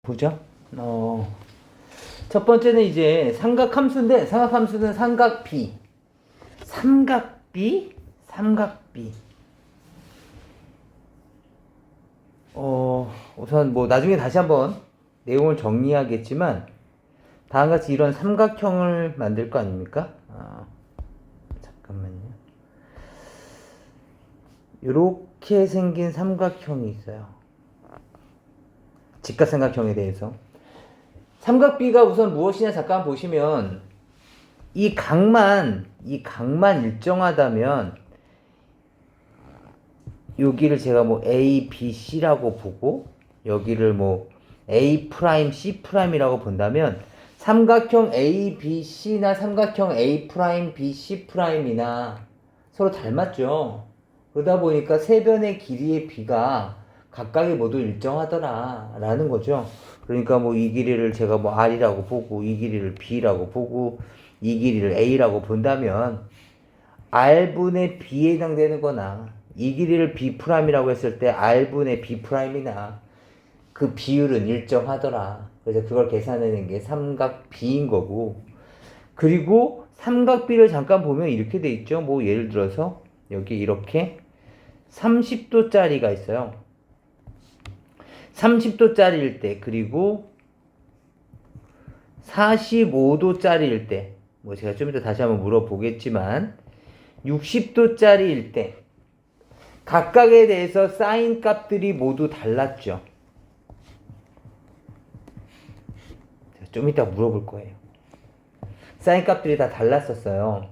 보죠. 첫 번째는 이제 삼각함수인데, 삼각함수는 삼각비. 삼각비. 우선 뭐 나중에 다시 한번 내용을 정리하겠지만, 다음과 같이 이런 삼각형을 만들 거 아닙니까? 잠깐만요. 이렇게 생긴 삼각형이 있어요. 직각삼각형에 대해서. 삼각비가 우선 무엇이냐 잠깐 보시면, 이 각만 일정하다면, 여기를 제가 뭐 A, B, C라고 보고, 여기를 뭐 A 프라임, C 프라임이라고 본다면, 삼각형 A, B, C나 삼각형 A 프라임, B, C 프라임이나 서로 닮았죠. 그러다 보니까 세 변의 길이의 비가 각각이 모두 일정하더라 라는 거죠. 그러니까 뭐 이 길이를 제가 뭐 R이라고 보고, 이 길이를 B라고 보고, 이 길이를 A라고 본다면 R분의 B에 해당되는 거나, 이 길이를 B'이라고 했을 때 R분의 B'이나 그 비율은 일정하더라. 그래서 그걸 계산하는 게 삼각비인 거고, 그리고 삼각비를 잠깐 보면 이렇게 돼 있죠. 뭐 예를 들어서 여기 이렇게 30도짜리가 있어요. 30도짜리일 때, 그리고 45도짜리일 때, 뭐 제가 좀 이따 다시 한번 물어보겠지만 60도짜리일 때 각각에 대해서 사인 값들이 모두 달랐죠. 좀 이따 물어볼 거예요. 사인 값들이 다 달랐었어요.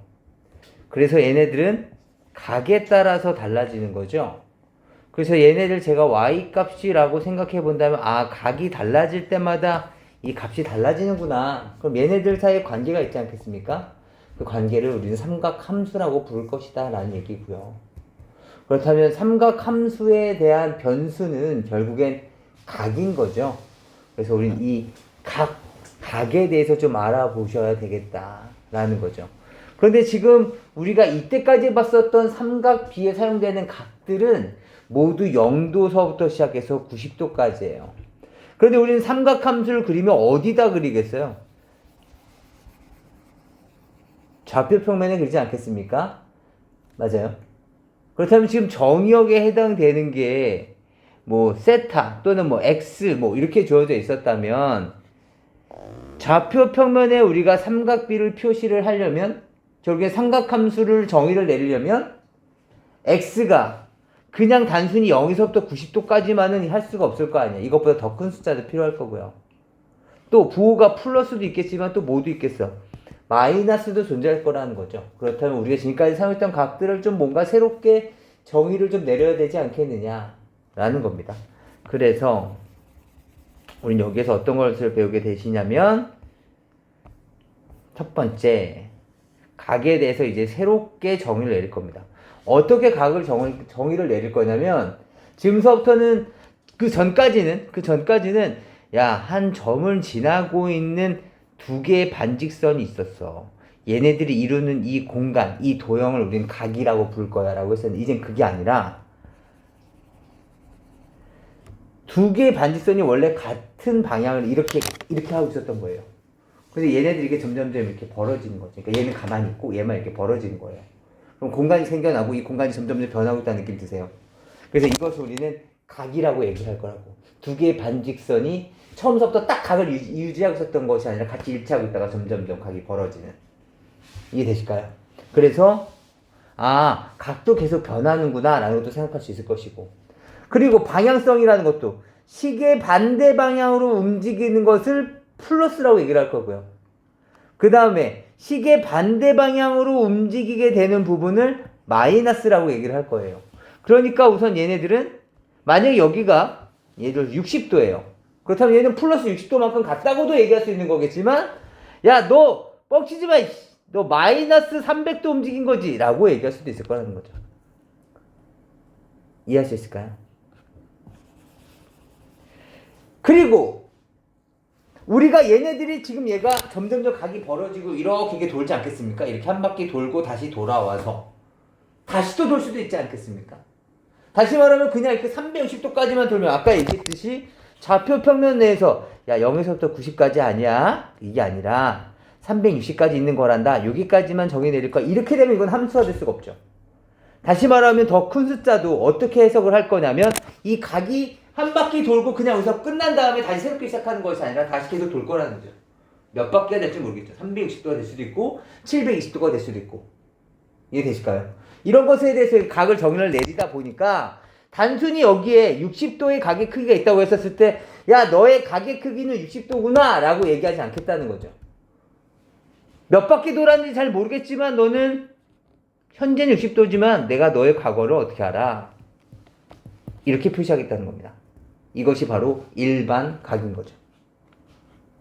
그래서 얘네들은 각에 따라서 달라지는 거죠. 그래서 얘네들 제가 y 값이라고 생각해 본다면, 각이 달라질 때마다 이 값이 달라지는구나. 그럼 얘네들 사이에 관계가 있지 않겠습니까? 그 관계를 우리는 삼각함수라고 부를 것이다 라는 얘기고요. 그렇다면 삼각함수에 대한 변수는 결국엔 각인 거죠. 그래서 우리는 이 각에 대해서 좀 알아보셔야 되겠다라는 거죠. 그런데 지금 우리가 이때까지 봤었던 삼각비에 사용되는 각들은 모두 0도서부터 시작해서 90도까지예요. 그런데 우리는 삼각함수를 그리면 어디다 그리겠어요? 좌표 평면에 그리지 않겠습니까? 맞아요. 그렇다면 지금 정의역에 해당되는 게 뭐 세타 또는 뭐 x 뭐 이렇게 주어져 있었다면, 좌표 평면에 우리가 삼각비를 표시를 하려면, 결국에 삼각함수를 정의를 내리려면 x가 그냥 단순히 0에서부터 90도까지만은 할 수가 없을 거 아니에요. 이것보다 더 큰 숫자도 필요할 거고요. 또 부호가 플러스도 있겠지만 또 뭐도 있겠어? 마이너스도 존재할 거라는 거죠. 그렇다면 우리가 지금까지 사용했던 각들을 좀 뭔가 새롭게 정의를 좀 내려야 되지 않겠느냐라는 겁니다. 그래서 우리는 여기에서 어떤 것을 배우게 되시냐면, 첫 번째, 각에 대해서 이제 새롭게 정의를 내릴 겁니다. 어떻게 각을 정의를 내릴 거냐면, 지금서부터는 그 전까지는 한 점을 지나고 있는 두 개의 반직선이 있었어. 얘네들이 이루는 이 공간, 이 도형을 우리는 각이라고 부를 거야 라고 했었는데, 이젠 그게 아니라 두 개의 반직선이 원래 같은 방향을 이렇게 하고 있었던 거예요. 근데 얘네들이 이게 점점점 이렇게 벌어지는 거죠. 그러니까 얘는 가만히 있고 얘만 이렇게 벌어지는 거예요. 그럼 공간이 생겨나고 이 공간이 점점점 변하고 있다는 느낌 드세요. 그래서 이것을 우리는 각이라고 얘기할 거라고. 두 개의 반직선이 처음부터 딱 각을 유지하고 있었던 것이 아니라 같이 일치하고 있다가 점점점 각이 벌어지는. 이해되실까요? 그래서 각도 계속 변하는구나 라는 것도 생각할 수 있을 것이고, 그리고 방향성이라는 것도 시계 반대 방향으로 움직이는 것을 플러스라고 얘기를 할 거고요. 그 다음에 시계 반대 방향으로 움직이게 되는 부분을 마이너스라고 얘기를 할 거예요. 그러니까 우선 얘네들은, 만약에 여기가 예를 들어 60도예요. 그렇다면 얘는 플러스 60도만큼 같다고도 얘기할 수 있는 거겠지만, 야, 너 뻥치지 마! 너 마이너스 300도 움직인 거지! 라고 얘기할 수도 있을 거라는 거죠. 이해할 수 있을까요? 그리고 우리가 얘네들이 지금 얘가 점점점 각이 벌어지고 이렇게 이게 돌지 않겠습니까? 이렇게 한 바퀴 돌고 다시 돌아와서 다시 또 돌 수도 있지 않겠습니까? 다시 말하면 그냥 이렇게 360도까지만 돌면 아까 얘기했듯이 좌표 평면 내에서 야 0에서부터 90까지 아니야? 이게 아니라 360까지 있는 거란다. 여기까지만 정의 내릴 거야. 이렇게 되면 이건 함수화 될 수가 없죠. 다시 말하면 더 큰 숫자도 어떻게 해석을 할 거냐면 이 각이 한 바퀴 돌고 그냥 여기서 끝난 다음에 다시 새롭게 시작하는 것이 아니라 다시 계속 돌 거라는 거죠. 몇 바퀴가 될지 모르겠죠. 360도가 될 수도 있고 720도가 될 수도 있고. 이해되실까요? 이런 것에 대해서 각을 정의를 내리다 보니까 단순히 여기에 60도의 각의 크기가 있다고 했었을 때 야 너의 각의 크기는 60도구나 라고 얘기하지 않겠다는 거죠. 몇 바퀴 돌았는지 잘 모르겠지만 너는 현재는 60도지만 내가 너의 과거를 어떻게 알아? 이렇게 표시하겠다는 겁니다. 이것이 바로 일반 각인 거죠.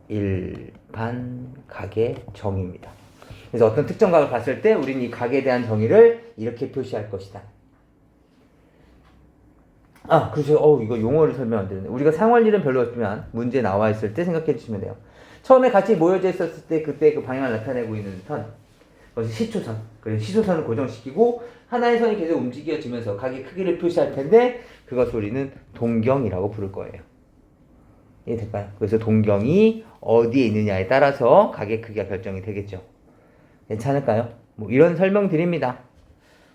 일반 각의 정의입니다. 그래서 어떤 특정 각을 봤을 때 우리는 이 각에 대한 정의를 이렇게 표시할 것이다. 그렇죠. 이거 용어를 설명 안 되는데. 우리가 사용할 일은 별로 없지만 문제 나와 있을 때 생각해 주시면 돼요. 처음에 같이 모여져 있었을 때 그때 그 방향을 나타내고 있는 선. 그것이 시초선. 그래서 시초선을 고정시키고 하나의 선이 계속 움직여지면서 각의 크기를 표시할 텐데 그것을 우리는 동경이라고 부를 거예요. 이해될까요? 그래서 동경이 어디에 있느냐에 따라서 각의 크기가 결정이 되겠죠. 괜찮을까요? 뭐 이런 설명 드립니다.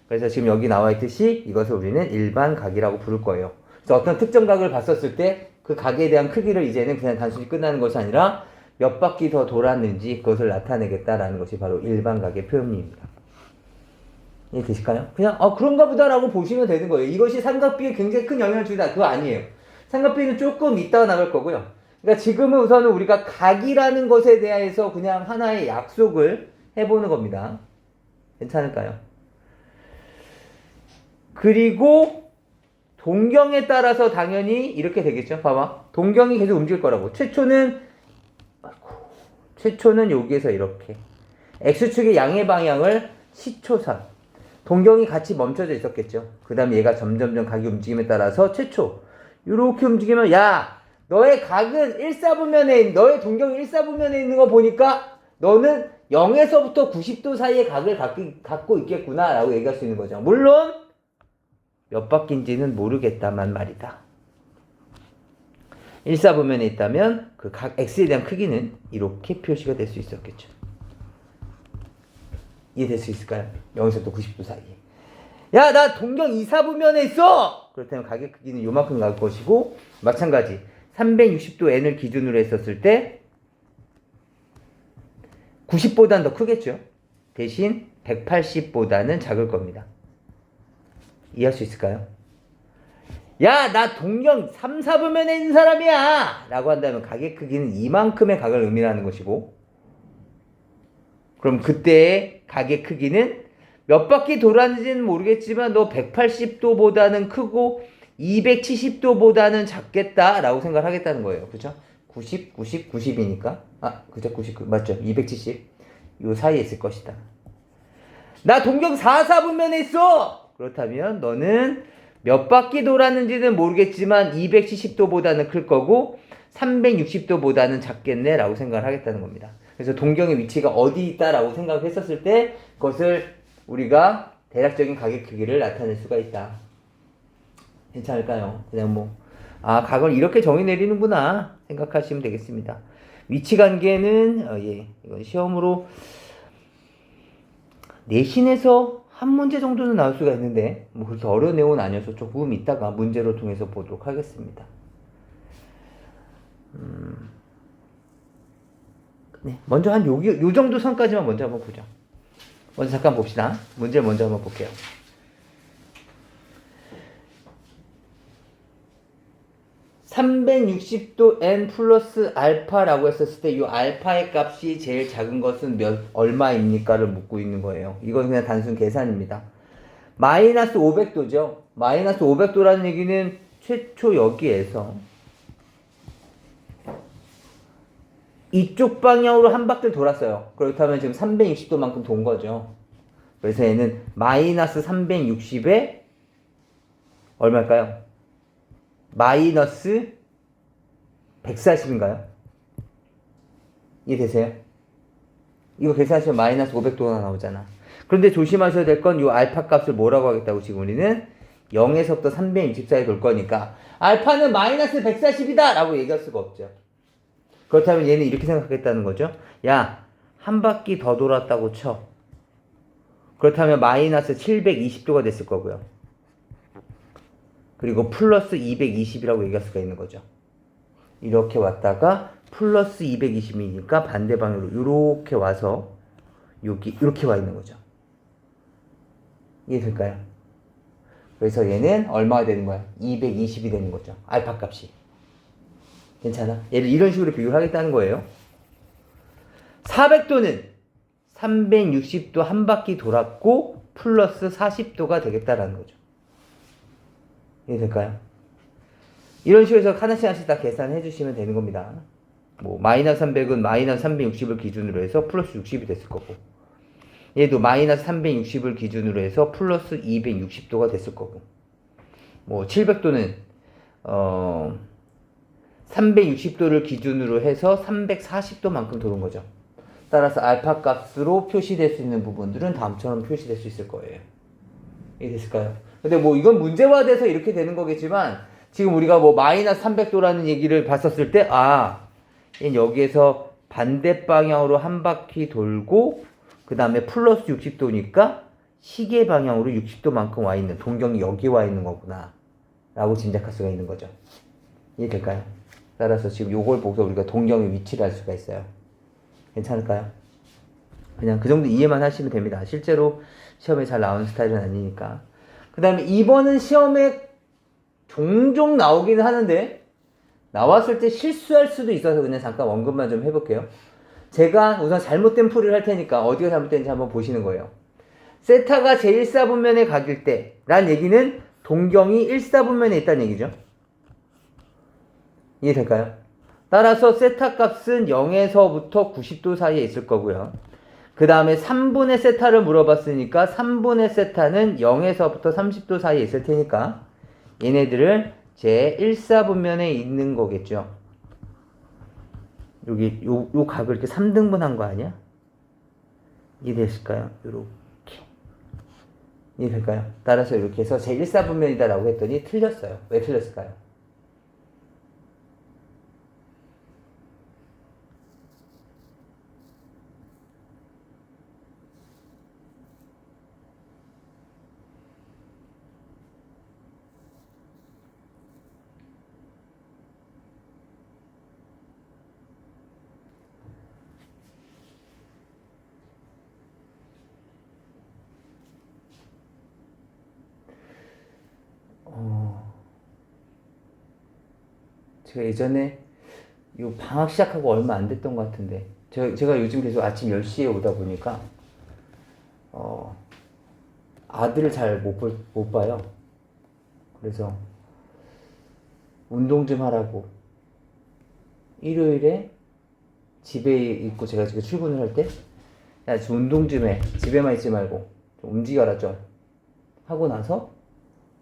그래서 지금 여기 나와 있듯이 이것을 우리는 일반 각이라고 부를 거예요. 그래서 어떤 특정 각을 봤었을 때 그 각에 대한 크기를 이제는 그냥 단순히 끝나는 것이 아니라 몇 바퀴 더 돌았는지 그것을 나타내겠다라는 것이 바로 일반 각의 표현입니다. 이해되실까요? 그냥 그런가 보다라고 보시면 되는 거예요. 이것이 삼각비에 굉장히 큰 영향을 주다. 그거 아니에요. 삼각비는 조금 이따가 나갈 거고요. 그러니까 지금은 우선은 우리가 각이라는 것에 대해서 그냥 하나의 약속을 해보는 겁니다. 괜찮을까요? 그리고 동경에 따라서 당연히 이렇게 되겠죠. 봐봐. 동경이 계속 움직일 거라고. 최초는 여기에서 이렇게. X축의 양의 방향을 시초선. 동경이 같이 멈춰져 있었겠죠. 그 다음에 얘가 점점점 각이 움직임에 따라서 최초. 이렇게 움직이면 야 너의 각은 1사분면에 너의 동경이 1사분면에 있는 거 보니까 너는 0에서부터 90도 사이의 각을 갖고 있겠구나 라고 얘기할 수 있는 거죠. 물론 몇 바퀴인지는 모르겠다만 말이다. 1사분면에 있다면 그 각 x에 대한 크기는 이렇게 표시가 될 수 있었겠죠. 이해될 수 있을까요? 0에서부터 90도 사이에. 야, 나 동경 2사분면에 있어! 그렇다면 각의 크기는 요만큼 나올 것이고 마찬가지 360도 n을 기준으로 했었을 때 90보다는 더 크겠죠. 대신 180보다는 작을 겁니다. 이해할 수 있을까요? 야, 나 동경 3, 4분면에 있는 사람이야! 라고 한다면 각의 크기는 이만큼의 각을 의미하는 것이고 그럼 그때의 각의 크기는 몇 바퀴 돌았는지는 모르겠지만 너 180도보다는 크고 270도보다는 작겠다 라고 생각을 하겠다는 거예요. 그죠? 90, 90, 90이니까 그죠? 90, 맞죠? 270 요 사이에 있을 것이다. 나 동경 4, 4분면에 있어! 그렇다면 너는 몇 바퀴 돌았는지는 모르겠지만 270도보다는 클 거고 360도보다는 작겠네 라고 생각을 하겠다는 겁니다. 그래서 동경의 위치가 어디 있다라고 생각을 했었을 때 그것을 우리가 대략적인 각의 크기를 나타낼 수가 있다. 괜찮을까요? 그냥 각을 이렇게 정의 내리는구나 생각하시면 되겠습니다. 위치 관계는 이건 시험으로 내신에서 한 문제 정도는 나올 수가 있는데 그렇게 어려운 내용은 아니어서 조금 이따가 문제로 통해서 보도록 하겠습니다. 네, 먼저 한 요 정도 선까지만 먼저 한번 보죠. 먼저 잠깐 봅시다. 문제를 먼저 한번 볼게요. 360도 n 플러스 알파라고 했었을 때 이 알파의 값이 제일 작은 것은 얼마입니까를 묻고 있는 거예요. 이건 그냥 단순 계산입니다. 마이너스 500도죠. 마이너스 500도라는 얘기는 최초 여기에서 이쪽 방향으로 한 바퀴를 돌았어요. 그렇다면 지금 360도만큼 돈 거죠. 그래서 얘는 마이너스 360에 얼마일까요? 마이너스 140인가요? 이해되세요? 이거 계산하시면 마이너스 500도가 나오잖아. 그런데 조심하셔야 될 건 이 알파 값을 뭐라고 하겠다고 지금 우리는 0에서부터 360 사이에 돌 거니까 알파는 마이너스 140이다 라고 얘기할 수가 없죠. 그렇다면 얘는 이렇게 생각하겠다는 거죠. 야, 한 바퀴 더 돌았다고 쳐. 그렇다면 마이너스 720도가 됐을 거고요. 그리고 플러스 220이라고 얘기할 수가 있는 거죠. 이렇게 왔다가 플러스 220이니까 반대 방향으로 이렇게 와서 여기 이렇게 와 있는 거죠. 이해될까요? 그래서 얘는 얼마가 되는 거야? 220이 되는 거죠. 알파 값이. 괜찮아? 얘를 이런 식으로 비교를 하겠다는 거예요. 400도는 360도 한 바퀴 돌았고 플러스 40도가 되겠다라는 거죠. 이해될까요? 이런 식으로 해서 하나씩 다 계산해 주시면 되는 겁니다. 뭐 마이너스 300은 마이너스 360을 기준으로 해서 플러스 60이 됐을 거고, 얘도 마이너스 360을 기준으로 해서 플러스 260도가 됐을 거고, 뭐 700도는 360도를 기준으로 해서 340도만큼 도는 거죠. 따라서 알파 값으로 표시될 수 있는 부분들은 다음처럼 표시될 수 있을 거예요. 이해됐을까요? 근데 뭐 이건 문제화돼서 이렇게 되는 거겠지만, 지금 우리가 뭐 마이너스 300도라는 얘기를 봤었을 때, 얘는 여기에서 반대 방향으로 한 바퀴 돌고 그 다음에 플러스 60도니까 시계 방향으로 60도만큼 와 있는, 동경이 여기 와 있는 거구나 라고 짐작할 수가 있는 거죠. 이해될까요? 따라서 지금 요걸 보고서 우리가 동경의 위치를 알 수가 있어요. 괜찮을까요? 그냥 그 정도 이해만 하시면 됩니다. 실제로 시험에 잘 나오는 스타일은 아니니까. 그 다음에 2번은 시험에 종종 나오기는 하는데, 나왔을 때 실수할 수도 있어서 그냥 잠깐 언급만 좀 해볼게요. 제가 우선 잘못된 풀이를 할 테니까 어디가 잘못된지 한번 보시는 거예요. 세타가 제1사분면에 각일 때 란 얘기는 동경이 1사분면에 있다는 얘기죠. 이해될까요? 따라서 세타 값은 0에서부터 90도 사이에 있을 거고요. 그 다음에 3분의 세타를 물어봤으니까 3분의 세타는 0에서부터 30도 사이에 있을 테니까 얘네들을 제 1사분면에 있는 거겠죠. 여기 요 각을 이렇게 3등분한 거 아니야? 이해되실까요? 요렇게. 이해될까요? 따라서 이렇게 해서 제 1사분면이다 라고 했더니 틀렸어요. 왜 틀렸을까요? 제가 예전에 요 방학 시작하고 얼마 안 됐던 것 같은데, 제가 요즘 계속 아침 10시에 오다 보니까 아들을 잘 못 봐요. 그래서 운동 좀 하라고 일요일에 집에 있고 제가 지금 출근을 할 때, 야, 지금 운동 좀 해. 집에만 있지 말고 좀 움직여라 좀 하고 나서,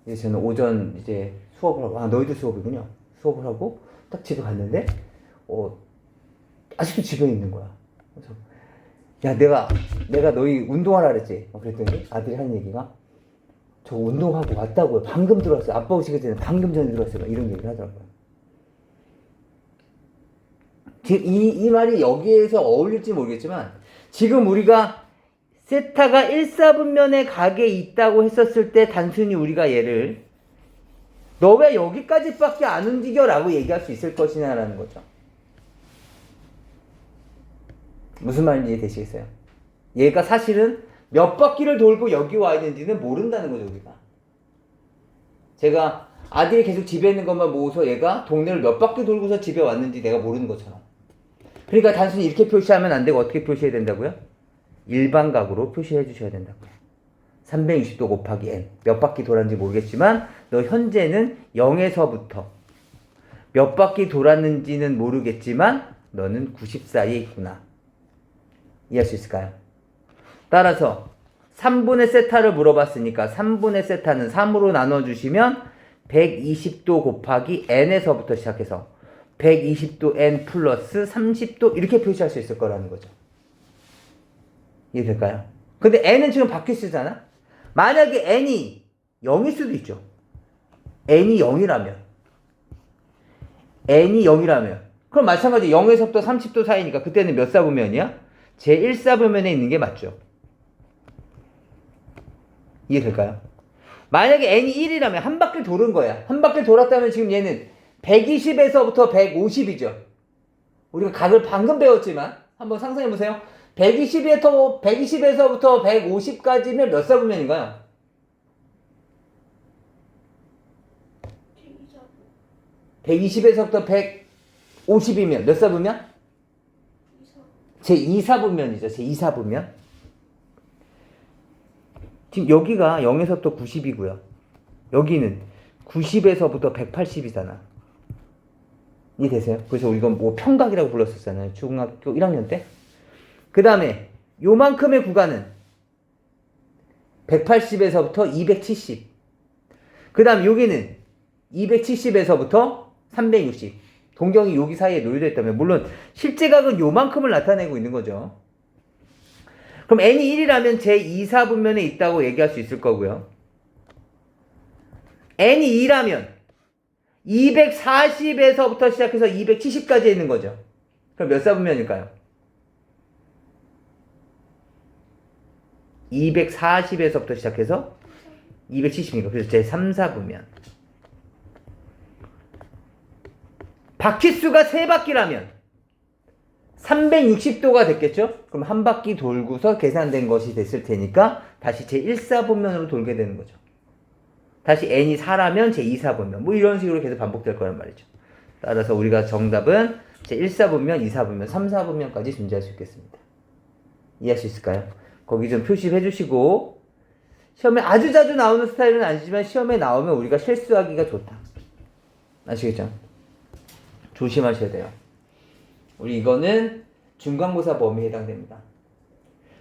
이제 저는 오전 이제 수업을 하고, 너희도 수업이군요. 수업을 하고 딱 집에 갔는데 아직도 집에 있는 거야. 그래서 야, 내가 너희 운동하라 그랬지. 그랬더니 아들이 하는 얘기가, 저 운동하고 왔다고요. 방금 들어왔어요. 아빠 오시기 전에 방금 전에 들어왔어요. 이런 얘기를 하더라고요. 지금 이 말이 여기에서 어울릴지 모르겠지만, 지금 우리가 세타가 1사분면의 각에 있다고 했었을 때 단순히 우리가 얘를 너 왜 여기까지밖에 안 움직여? 라고 얘기할 수 있을 것이냐라는 거죠. 무슨 말인지 이해되시겠어요? 얘가 사실은 몇 바퀴를 돌고 여기 와 있는지는 모른다는 거죠, 우리가. 제가 아들이 계속 집에 있는 것만 보고서 얘가 동네를 몇 바퀴 돌고서 집에 왔는지 내가 모르는 것처럼. 그러니까 단순히 이렇게 표시하면 안 되고 어떻게 표시해야 된다고요? 일반각으로 표시해 주셔야 된다고요. 360도 곱하기 n. 몇 바퀴 돌았는지 모르겠지만 너 현재는 0에서부터 몇 바퀴 돌았는지는 모르겠지만 너는 90 사이에 있구나. 이해할 수 있을까요? 따라서 3분의 세타를 물어봤으니까 3분의 세타는 3으로 나눠주시면 120도 곱하기 n에서부터 시작해서 120도 n 플러스 30도 이렇게 표시할 수 있을 거라는 거죠. 이해될까요? 근데 n은 지금 바뀔 수 있잖아? 만약에 n이 0일 수도 있죠. n이 0이라면 그럼 마찬가지 0에서부터 30도 사이니까 그때는 몇 사분면이야? 제1사분면에 있는 게 맞죠. 이해될까요? 만약에 n이 1이라면 한 바퀴 도는 거야. 한 바퀴 돌았다면 지금 얘는 120에서부터 150이죠. 우리가 각을 방금 배웠지만 한번 상상해보세요. 120에서부터 150까지면 몇 사분면인가요? 120에서부터 150이면 몇 사분면? 제2사분면이죠. 제2사분면. 지금 여기가 0에서부터 90이고요. 여기는 90에서부터 180이잖아. 이해되세요? 그래서 우리가 뭐 평각이라고 불렀었잖아요. 중학교 1학년 때. 그 다음에 요만큼의 구간은 180에서부터 270. 그 다음 여기는 270에서부터 360. 동경이 여기 사이에 놓여져 있다면 물론 실제 각은 요만큼을 나타내고 있는 거죠. 그럼 n이 1이라면 제2사분면에 있다고 얘기할 수 있을 거고요. n이 2라면 240에서부터 시작해서 270까지 있는 거죠. 그럼 몇 사분면일까요? 240에서부터 시작해서 270이니까 그래서 제3사분면. 바퀴수가 3바퀴라면 360도가 됐겠죠? 그럼 한 바퀴 돌고서 계산된 것이 됐을 테니까 다시 제1사분면으로 돌게 되는 거죠. 다시 n이 4라면 제2사분면. 뭐 이런 식으로 계속 반복될 거란 말이죠. 따라서 우리가 정답은 제1사분면, 2사분면, 3사분면까지 존재할 수 있겠습니다. 이해할 수 있을까요? 거기 좀 표시해 주시고 시험에 아주 자주 나오는 스타일은 아니지만 시험에 나오면 우리가 실수하기가 좋다. 아시겠죠? 조심하셔야 돼요. 우리 이거는 중간고사 범위에 해당됩니다.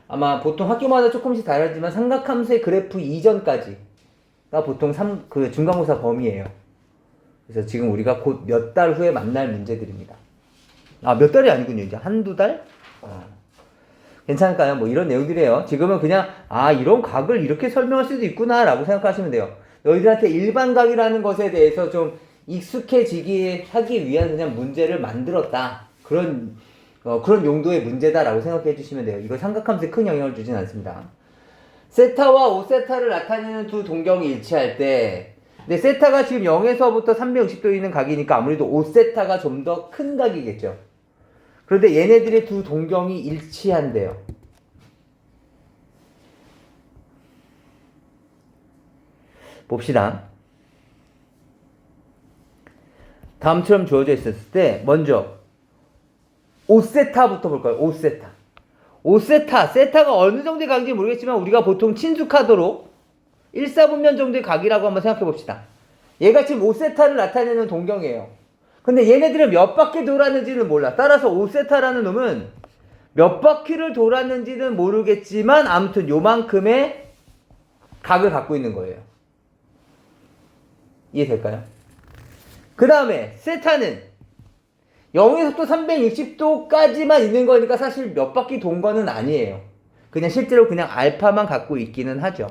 아마 보통 학교마다 조금씩 다르지만 삼각함수의 그래프 이전까지가 보통 그 중간고사 범위예요. 그래서 지금 우리가 곧 몇 달 후에 만날 문제들입니다. 아, 몇 달이 아니군요. 이제 한두 달? 괜찮을까요? 뭐 이런 내용들이에요. 지금은 그냥 이런 각을 이렇게 설명할 수도 있구나 라고 생각하시면 돼요. 너희들한테 일반각이라는 것에 대해서 좀 익숙해지기 하기 위한 그냥 문제를 만들었다. 그런 용도의 문제다라고 생각해 주시면 돼요. 이거 삼각함수에 큰 영향을 주진 않습니다. 세타와 5세타를 나타내는 두 동경이 일치할 때, 근데 세타가 지금 0에서부터 360도 있는 각이니까 아무래도 5세타가 좀 더 큰 각이겠죠. 그런데 얘네들의 두 동경이 일치한대요. 봅시다. 다음처럼 주어져 있었을 때 먼저 5세타부터 볼까요? 5세타. 세타가 어느 정도의 각인지 모르겠지만 우리가 보통 친숙하도록 1사분면 정도의 각이라고 한번 생각해 봅시다. 얘가 지금 5세타를 나타내는 동경이에요. 근데 얘네들은 몇 바퀴 돌았는지는 몰라. 따라서 5세타라는 놈은 몇 바퀴를 돌았는지는 모르겠지만 아무튼 요만큼의 각을 갖고 있는 거예요. 이해될까요? 그 다음에 세타는 0에서부터 360도까지만 있는 거니까 사실 몇 바퀴 돈 거는 아니에요. 그냥 실제로 그냥 알파만 갖고 있기는 하죠.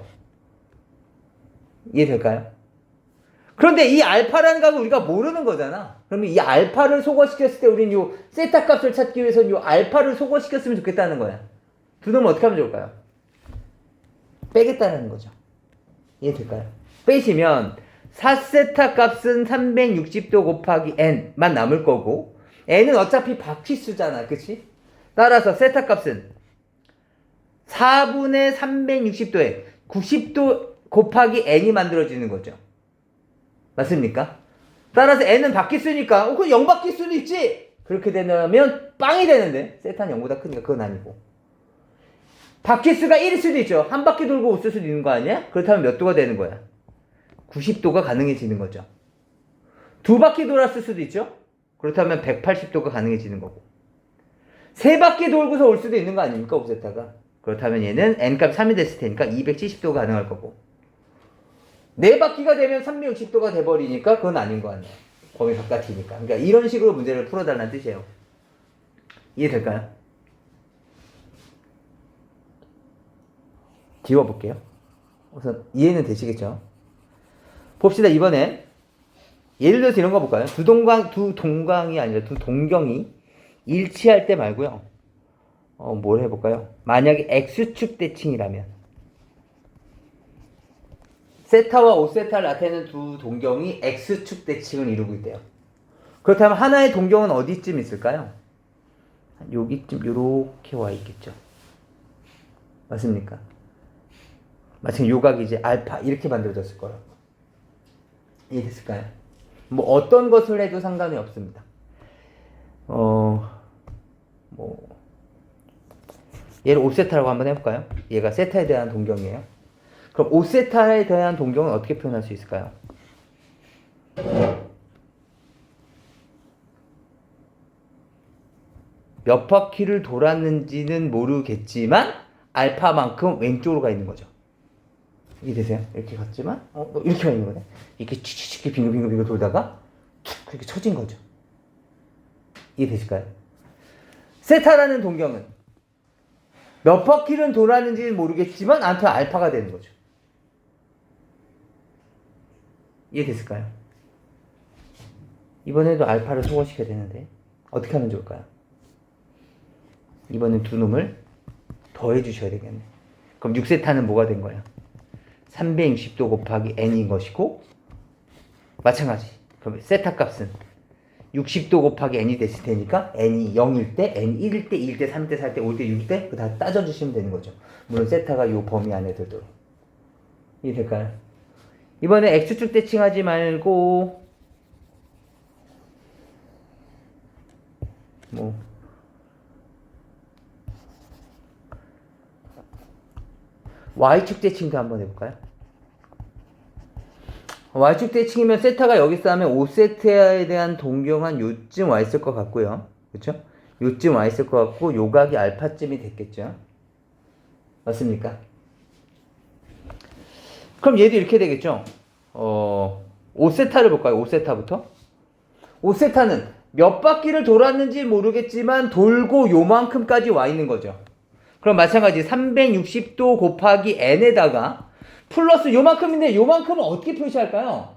이해될까요? 그런데 이 알파라는 값을 우리가 모르는 거잖아. 그러면 이 알파를 소거시켰을 때 우리는 요 세타 값을 찾기 위해서는 요 알파를 소거시켰으면 좋겠다는 거야. 두 놈은 어떻게 하면 좋을까요? 빼겠다는 거죠. 이해될까요? 빼시면 4세타 값은 360도 곱하기 n만 남을 거고 n은 어차피 바퀴수잖아. 그치? 따라서 세타 값은 4분의 360도에 90도 곱하기 n이 만들어지는 거죠. 맞습니까? 따라서 n은 바퀴수니까 그럼 0바퀴수도 있지? 그렇게 되면 빵이 되는데 세타는 0보다 크니까 그건 아니고 바퀴수가 1일 수도 있죠. 한 바퀴 돌고 없을 수도 있는 거 아니야? 그렇다면 몇 도가 되는 거야? 90도가 가능해지는 거죠. 두 바퀴 돌았을 수도 있죠. 그렇다면 180도가 가능해지는 거고 세 바퀴 돌고서 올 수도 있는 거 아닙니까? 5세타가. 그렇다면 얘는 n값 3이 됐을 테니까 270도가 가능할 거고 네 바퀴가 되면 360도가 돼버리니까 그건 아닌 거 아니에요. 범위 바깥이니까. 그러니까 이런 식으로 문제를 풀어달라는 뜻이에요. 이해될까요? 지워볼게요. 우선 이해는 되시겠죠? 봅시다. 이번에 예를 들어서 이런 거 볼까요? 두 동강이 아니라 두 동경이 일치할 때 말고요. 뭘 해볼까요? 만약에 X축 대칭이라면 세타와 5세타를 나타내는 두 동경이 X축 대칭을 이루고 있대요. 그렇다면 하나의 동경은 어디쯤 있을까요? 여기쯤 요렇게 와 있겠죠. 맞습니까? 마치 요각이 이제 알파 이렇게 만들어졌을 거라고. 이해됐을까요? 뭐 어떤 것을 해도 상관이 없습니다. 얘를 5세타라고 한번 해볼까요? 얘가 세타에 대한 동경이에요. 그럼 5세타에 대한 동경은 어떻게 표현할 수 있을까요? 몇 바퀴를 돌았는지는 모르겠지만 알파만큼 왼쪽으로 가 있는 거죠. 이해되세요? 이렇게 갔지만 이렇게 가 있는 거네. 이렇게 치치치 빙글빙글 돌다가 툭 그렇게 쳐진 거죠. 이해되실까요? 세타라는 동경은 몇 바퀴를 돌았는지는 모르겠지만 아무튼 알파가 되는 거죠. 이해됐을까요? 이번에도 알파를 소거시켜야 되는데 어떻게 하면 좋을까요? 이번엔 두 놈을 더해 주셔야 되겠네. 그럼 6세타는 뭐가 된 거야? 360도 곱하기 n인 것이고 마찬가지. 그럼 세타 값은 60도 곱하기 n이 됐을 테니까 n이 0일 때, n 1일 때, 2일 때, 3일 때, 4일 때, 5일 때, 6일 때 그거 다 따져주시면 되는 거죠. 물론 세타가 요 범위 안에 들도록. 이해될까요? 이번에 X축 대칭하지 말고 Y축 대칭도 한번 해볼까요? Y축 대칭이면 세타가 여기 있으면 5세타에 대한 동경한 요쯤 와 있을 것 같고요. 그쵸? 요쯤 와 있을 것 같고 요각이 알파쯤이 됐겠죠. 맞습니까? 그럼 얘도 이렇게 되겠죠. 5세타를 볼까요? 5세타부터. 5세타는 몇 바퀴를 돌았는지 모르겠지만 돌고 요만큼까지 와 있는 거죠. 그럼 마찬가지 360도 곱하기 n에다가 플러스 요만큼인데 요만큼은 어떻게 표시할까요?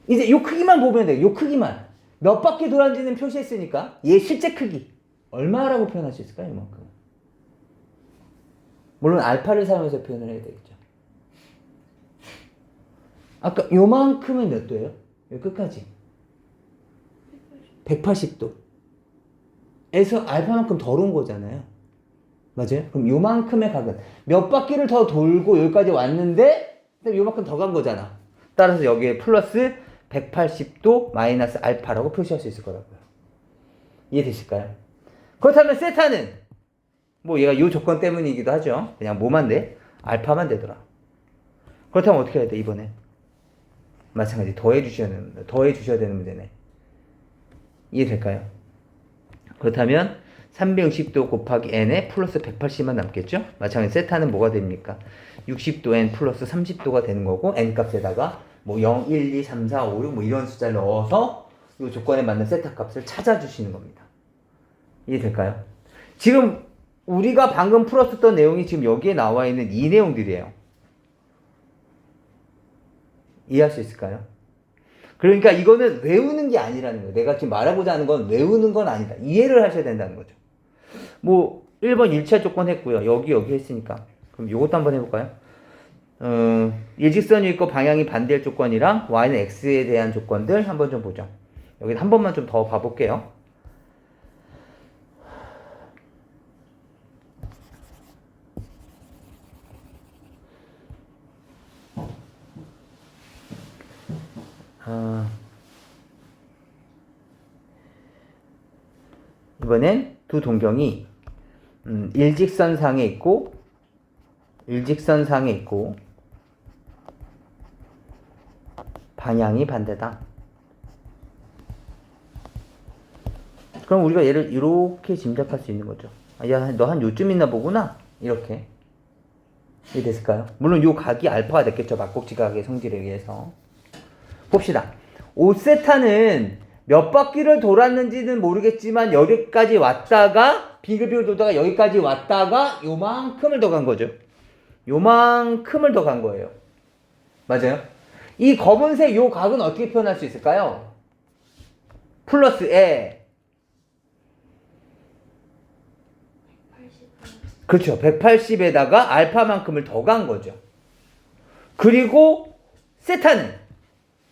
이제 요 크기만 보면 돼요. 요 크기만. 몇 바퀴 돌았는지는 표시했으니까 얘 실제 크기 얼마라고 표현할 수 있을까요? 이만큼. 물론 알파를 사용해서 표현을 해야 되겠죠. 아까 요만큼은 몇 도예요? 여기 끝까지 180도 에서 알파만큼 덜 온 거잖아요. 맞아요? 그럼 요만큼의 각은 몇 바퀴를 더 돌고 여기까지 왔는데 요만큼 더 간 거잖아. 따라서 여기에 플러스 180도 마이너스 알파라고 표시할 수 있을 거라고요. 이해되실까요? 그렇다면 세타는 뭐 얘가 요 조건 때문이기도 하죠. 그냥 뭐만 돼? 알파만 되더라. 그렇다면 어떻게 해야 돼 이번에? 마찬가지 더해 주셔야 되는 문제네. 이해될까요? 그렇다면 360도 곱하기 n에 플러스 180만 남겠죠? 마찬가지 세타는 뭐가 됩니까? 60도 n 플러스 30도가 되는 거고 n 값에다가 뭐 0, 1, 2, 3, 4, 5, 6 뭐 이런 숫자를 넣어서 이 조건에 맞는 세타 값을 찾아주시는 겁니다. 이해될까요? 지금 우리가 방금 풀었었던 내용이 지금 여기에 나와 있는 이 내용들이에요. 이해할 수 있을까요? 그러니까 이거는 외우는 게 아니라는 거예요. 내가 지금 말하고자 하는 건 외우는 건 아니다. 이해를 하셔야 된다는 거죠. 뭐 1번 1차 조건 했고요. 여기 했으니까. 그럼 이것도 한번 해볼까요? 일직선이 있고 방향이 반대일 조건이랑 y는 x에 대한 조건들 한번 좀 보죠. 여기 한 번만 좀 더 봐볼게요. 이번엔 두 동경이 일직선상에 있고 방향이 반대다. 그럼 우리가 얘를 이렇게 짐작할 수 있는 거죠. 야, 너 한 요쯤 있나 보구나. 이렇게. 이해 됐을까요? 물론 요 각이 알파가 됐겠죠. 막곡지 각의 성질에 의해서. 봅시다. 5세타는 몇 바퀴를 돌았는지는 모르겠지만 여기까지 왔다가 빙글빙글 돌다가 여기까지 왔다가 요만큼을 더 간 거죠. 요만큼을 더 간 거예요. 맞아요? 이 검은색 요 각은 어떻게 표현할 수 있을까요? 플러스 에. 그렇죠. 180에다가 알파만큼을 더 간 거죠. 그리고 세타는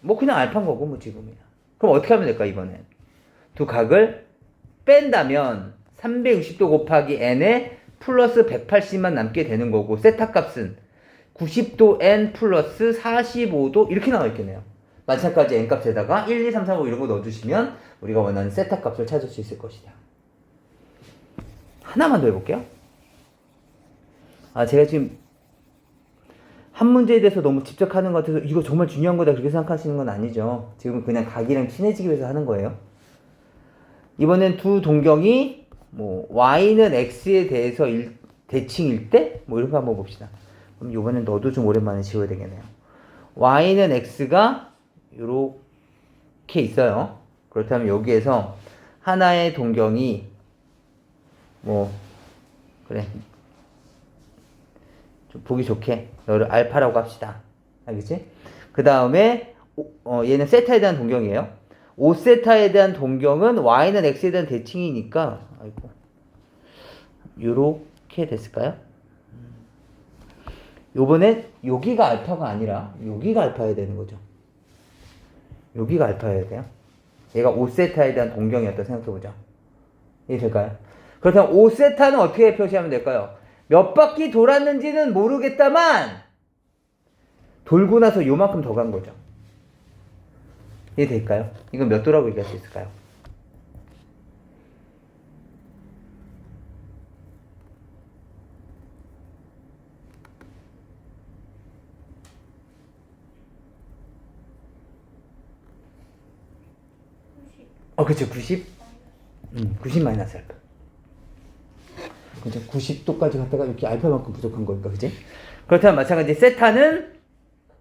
뭐 그냥 알파인 거고 뭐 지금이야. 그럼 어떻게 하면 될까 이번엔? 두 각을 뺀다면 360도 곱하기 n에 플러스 180만 남게 되는 거고 세타 값은 90도 n 플러스 45도 이렇게 나와 있겠네요. 마찬가지 n 값에다가 1, 2, 3, 4, 5 이런 거 넣어주시면 우리가 원하는 세타 값을 찾을 수 있을 것이다. 하나만 더 해볼게요. 제가 지금 한 문제에 대해서 너무 집착하는 것 같아서 이거 정말 중요한 거다 그렇게 생각하시는 건 아니죠. 지금 그냥 각이랑 친해지기 위해서 하는 거예요. 이번엔 두 동경이 뭐 y는 x에 대해서 대칭일 때 뭐 이런 거 한번 봅시다. 그럼 이번엔 너도 좀 오랜만에 지워야 되겠네요. y는 x가 이렇게 있어요. 그렇다면 여기에서 하나의 동경이 뭐 그래 좀 보기 좋게 너를 알파라고 합시다. 알겠지? 그 다음에 얘는 세타에 대한 동경이에요. 5세타에 대한 동경은 y는 x에 대한 대칭이니까 아이고 요렇게 됐을까요? 요번엔 여기가 알파가 아니라 여기가 알파여야 되는 거죠. 여기가 알파여야 돼요. 얘가 5세타에 대한 동경이었다 생각해보자. 이해 될까요? 그렇다면 5세타는 어떻게 표시하면 될까요? 몇 바퀴 돌았는지는 모르겠다만 돌고 나서 요만큼 더 간 거죠. 이해 될까요? 이건 몇 도라고 얘기할 수 있을까요? 그쵸. 90? 90 마이너스 알파. 그죠? 90도까지 갔다가 이렇게 알파만큼 부족한 거니까, 그지? 그렇다면 마찬가지 세타는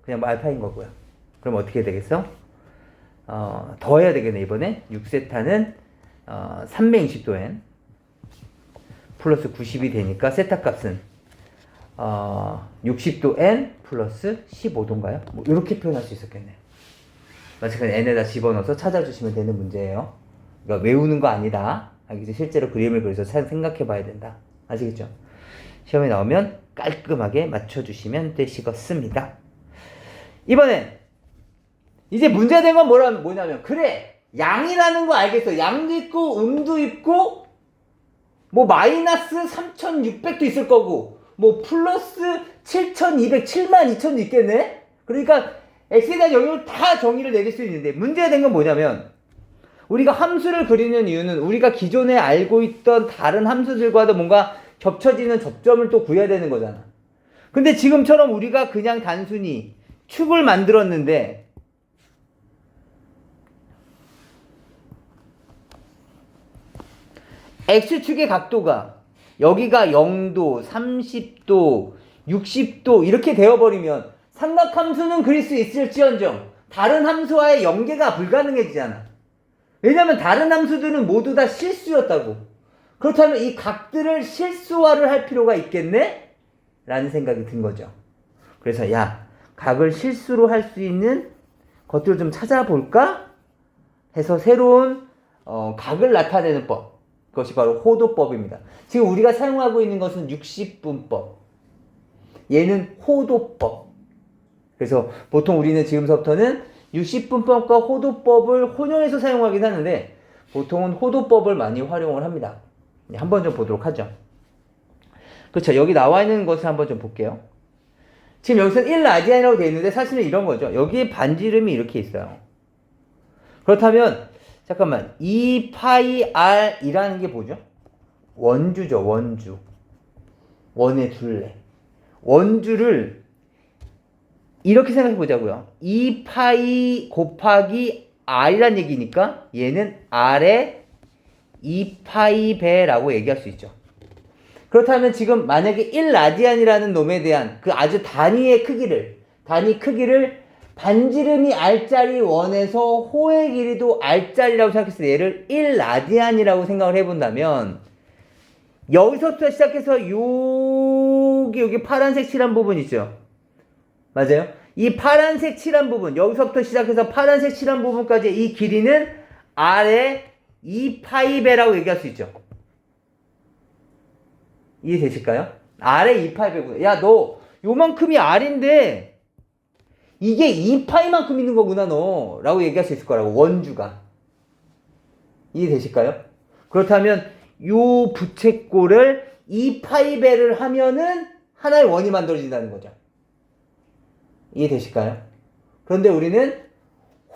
그냥 뭐 알파인 거고요. 그럼 어떻게 되겠어? 더 해야 되겠네, 이번에. 6세타는 320도 n 플러스 90이 되니까 세타 값은 60도 n 플러스 15도인가요? 뭐 이렇게 표현할 수 있었겠네요. 마찬가지 n에다 집어넣어서 찾아주시면 되는 문제예요. 그러니까 외우는 거 아니다. 알겠죠? 실제로 그림을 그려서 생각해 봐야 된다. 아시겠죠? 시험에 나오면 깔끔하게 맞춰주시면 되시겠습니다. 이번엔 이제 문제된 건 뭐냐면 그래 양이라는 거 알겠어. 양도 있고 음도 있고 뭐 마이너스 3600도 있을 거고 뭐 플러스 7200, 72000도 있겠네? 그러니까 x에 대한 영역을 다 정의를 내릴 수 있는데 문제가 된 건 뭐냐면 우리가 함수를 그리는 이유는 우리가 기존에 알고 있던 다른 함수들과도 뭔가 겹쳐지는 접점을 또 구해야 되는 거잖아. 근데 지금처럼 우리가 그냥 단순히 축을 만들었는데 x축의 각도가 여기가 0도, 30도, 60도 이렇게 되어버리면 삼각함수는 그릴 수 있을지언정 다른 함수와의 연계가 불가능해지잖아. 왜냐면 다른 함수들은 모두 다 실수였다고. 그렇다면 이 각들을 실수화를 할 필요가 있겠네? 라는 생각이 든 거죠. 그래서 각을 실수로 할 수 있는 것들을 좀 찾아볼까? 해서 새로운 각을 나타내는 법. 그것이 바로 호도법입니다. 지금 우리가 사용하고 있는 것은 60분법. 얘는 호도법. 그래서 보통 우리는 지금부터는 60분법과 호도법을 혼용해서 사용하긴 하는데 보통은 호도법을 많이 활용을 합니다. 한번 좀 보도록 하죠. 그렇죠. 여기 나와 있는 것을 한번 좀 볼게요. 지금 여기서 1라디안이라고 되어 있는데 사실은 이런 거죠. 여기에 반지름이 이렇게 있어요. 그렇다면 잠깐만 2파이 r이라는 게 뭐죠? 원주죠. 원주. 원의 둘레. 원주를 이렇게 생각해 보자고요. 2파이 곱하기 r이란 얘기니까 얘는 r의 2파이 배라고 얘기할 수 있죠. 그렇다면 지금 만약에 1라디안이라는 놈에 대한 그 아주 단위 크기를 반지름이 r짜리 원에서 호의 길이도 r짜리라고 생각했을 때 얘를 1라디안이라고 생각을 해본다면 여기서부터 시작해서 여기 파란색 칠한 부분 있죠? 맞아요? 이 파란색 칠한 부분, 여기서부터 시작해서 파란색 칠한 부분까지 이 길이는 R의 2파이배라고 얘기할 수 있죠. 이해되실까요? R의 2파이배구나. 야, 너 요만큼이 R인데 이게 2파이만큼 있는 거구나, 너. 라고 얘기할 수 있을 거라고, 원주가. 이해되실까요? 그렇다면 요 부채꼴을 2파이배를 하면은 하나의 원이 만들어진다는 거죠. 이해되실까요? 그런데 우리는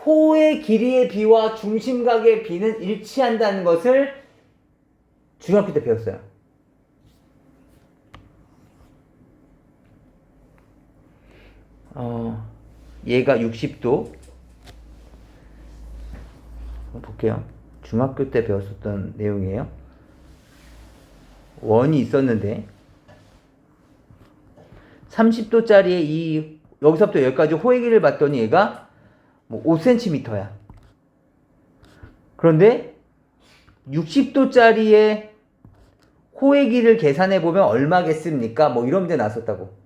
호의 길이의 비와 중심각의 비는 일치한다는 것을 중학교 때 배웠어요. 얘가 60도. 볼게요. 중학교 때 배웠었던 내용이에요. 원이 있었는데 30도짜리의 이 여기서부터 여기까지 호의 길이를 봤더니 얘가 뭐 5cm야. 그런데 60도짜리의 호의 길이를 계산해 보면 얼마겠습니까? 뭐 이런 문제 나왔었다고.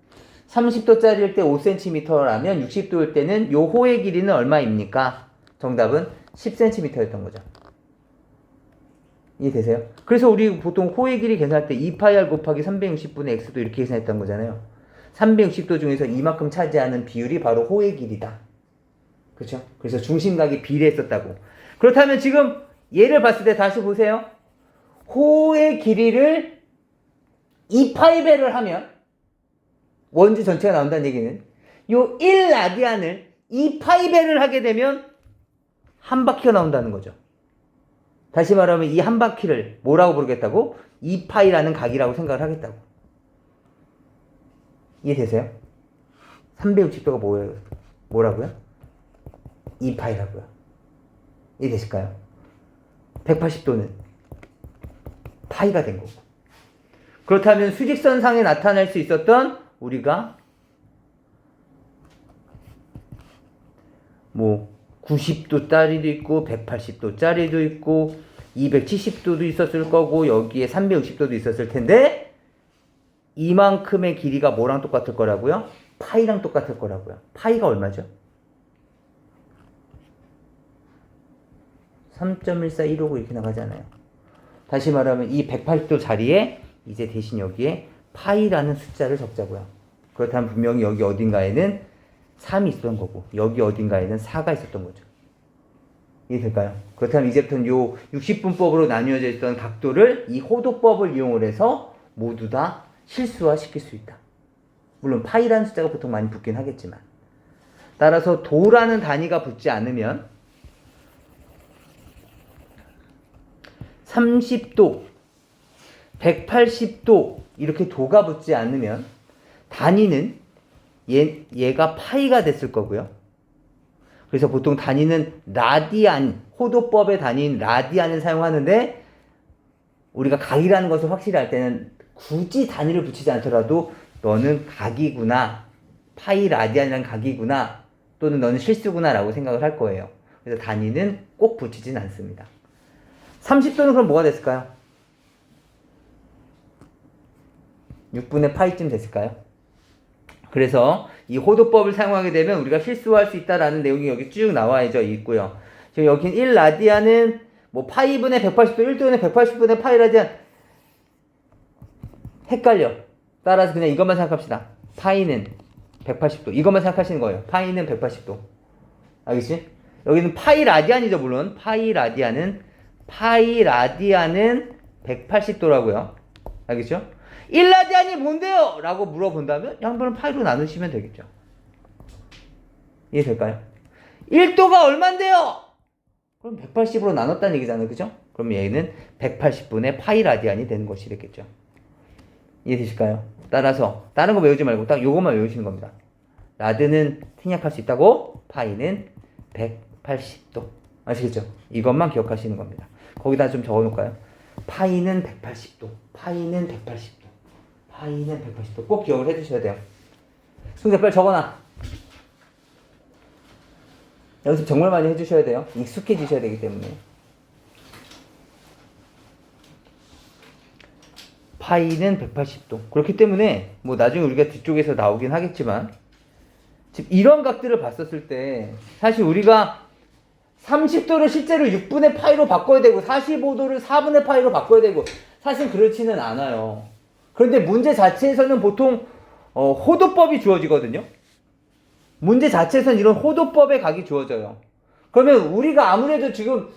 30도짜리일 때 5cm라면 60도일 때는 요 호의 길이는 얼마입니까? 정답은 10cm였던 거죠. 이해되세요? 그래서 우리 보통 호의 길이 계산할 때 2파이r 곱하기 360분의 x도 이렇게 계산했던 거잖아요. 360도 중에서 이만큼 차지하는 비율이 바로 호의 길이다. 그렇죠? 그래서 중심각이 비례했었다고. 그렇다면 지금 얘를 봤을 때 다시 보세요. 호의 길이를 2파이배를 하면 원주 전체가 나온다는 얘기는 요 1라디안을 2파이배를 하게 되면 한 바퀴가 나온다는 거죠. 다시 말하면 이 한 바퀴를 뭐라고 부르겠다고? 2파이라는 각이라고 생각을 하겠다고. 이해되세요? 360도가 뭐라고요? 2파이라고요. 이해되실까요? 180도는 파이가 된 거고. 그렇다면 수직선상에 나타날 수 있었던 우리가 뭐 90도짜리도 있고 180도짜리도 있고 270도도 있었을 거고 여기에 360도도 있었을 텐데 이만큼의 길이가 뭐랑 똑같을 거라고요? 파이랑 똑같을 거라고요. 파이가 얼마죠? 3.14159 이렇게 나가잖아요. 다시 말하면 이 180도 자리에 이제 대신 여기에 파이라는 숫자를 적자고요. 그렇다면 분명히 여기 어딘가에는 3이 있었던 거고 여기 어딘가에는 4가 있었던 거죠. 이해될까요? 그렇다면 이제부터는 요 60분법으로 나뉘어져 있던 각도를 이 호도법을 이용을 해서 모두 다 실수화시킬 수 있다. 물론 파이라는 숫자가 보통 많이 붙긴 하겠지만 따라서 도라는 단위가 붙지 않으면 30도, 180도 이렇게 도가 붙지 않으면 단위는 얘가 파이가 됐을 거고요. 그래서 보통 단위는 라디안, 호도법의 단위인 라디안을 사용하는데 우리가 각이라는 것을 확실히 알 때는 굳이 단위를 붙이지 않더라도 너는 각이구나, 파이 라디안이란 각이구나, 또는 너는 실수구나 라고 생각을 할 거예요. 그래서 단위는 꼭 붙이진 않습니다. 30도는 그럼 뭐가 됐을까요? 6분의 파이쯤 됐을까요? 그래서 이 호도법을 사용하게 되면 우리가 실수할 수 있다라는 내용이 여기 쭉 나와 있고요. 지금 여긴 1라디안은 뭐 파이분의 180도, 1도분의 180분의 파이 라디안 헷갈려. 따라서 그냥 이것만 생각합시다. 파이는 180도. 이것만 생각하시는 거예요. 파이는 180도. 알겠지? 여기는 파이 라디안이죠, 물론. 파이 라디안은 180도라고요. 알겠죠? 1라디안이 뭔데요? 라고 물어본다면 양변을 파이로 나누시면 되겠죠. 이해될까요? 1도가 얼만데요? 그럼 180으로 나눴다는 얘기잖아요. 그죠? 그럼 얘는 180분의 파이 라디안이 되는 것이 되겠죠. 이해되실까요? 따라서 다른 거 외우지 말고 딱 요것만 외우시는 겁니다. 라드는 생략할 수 있다고, 파이는 180도. 아시겠죠? 이것만 기억하시는 겁니다. 거기다 좀 적어놓을까요? 파이는 180도. 파이는 180도. 파이는 180도. 꼭 기억을 해주셔야 돼요. 승재 빨리 적어놔. 연습 정말 많이 해주셔야 돼요. 익숙해지셔야 되기 때문에. 파이는 180도. 그렇기 때문에 뭐 나중에 우리가 뒤쪽에서 나오긴 하겠지만 지금 이런 각들을 봤었을 때 사실 우리가 30도를 실제로 6분의 파이로 바꿔야 되고 45도를 4분의 파이로 바꿔야 되고 사실 그렇지는 않아요. 그런데 문제 자체에서는 보통 호도법이 주어지거든요. 문제 자체에서는 이런 호도법의 각이 주어져요. 그러면 우리가 아무래도 지금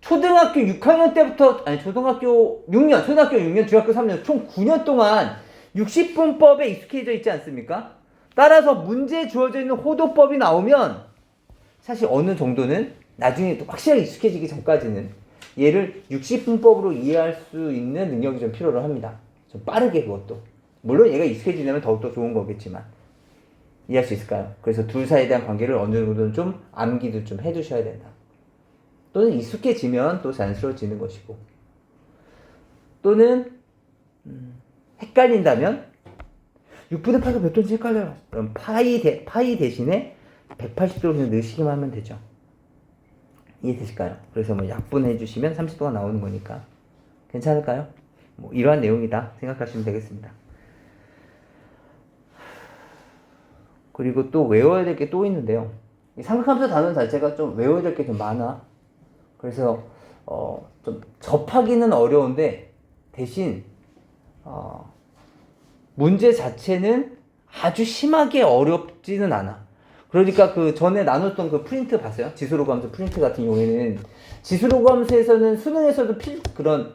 초등학교 6학년 때부터 초등학교 6년, 중학교 3년 총 9년 동안 60분법에 익숙해져 있지 않습니까? 따라서 문제에 주어져 있는 호도법이 나오면 사실 어느 정도는 나중에 또 확실하게 익숙해지기 전까지는 얘를 60분법으로 이해할 수 있는 능력이 좀 필요로 합니다. 좀 빠르게 그것도. 물론 얘가 익숙해지려면 더욱더 좋은 거겠지만 이해할 수 있을까요? 그래서 둘 사이에 대한 관계를 어느 정도는 좀 암기도 좀 해두셔야 된다. 또는 익숙해지면 또 자연스러워지는 것이고 또는 헷갈린다면 6분의 8가 몇 도인지 헷갈려요. 그럼 파이 대신에 180도로 그냥 넣으시기만 하면 되죠. 이해되실까요? 그래서 뭐 약분해 주시면 30도가 나오는 거니까 괜찮을까요? 뭐 이러한 내용이다 생각하시면 되겠습니다. 그리고 또 외워야 될 게 또 있는데요. 이 삼각함수 단원 자체가 좀 외워야 될 게 좀 많아. 그래서 좀 접하기는 어려운데 대신 문제 자체는 아주 심하게 어렵지는 않아. 그러니까 그 전에 나눴던 그 프린트 봤어요? 지수로그 함수 프린트 같은 경우에는 지수로그 함수에서는 수능에서도 그런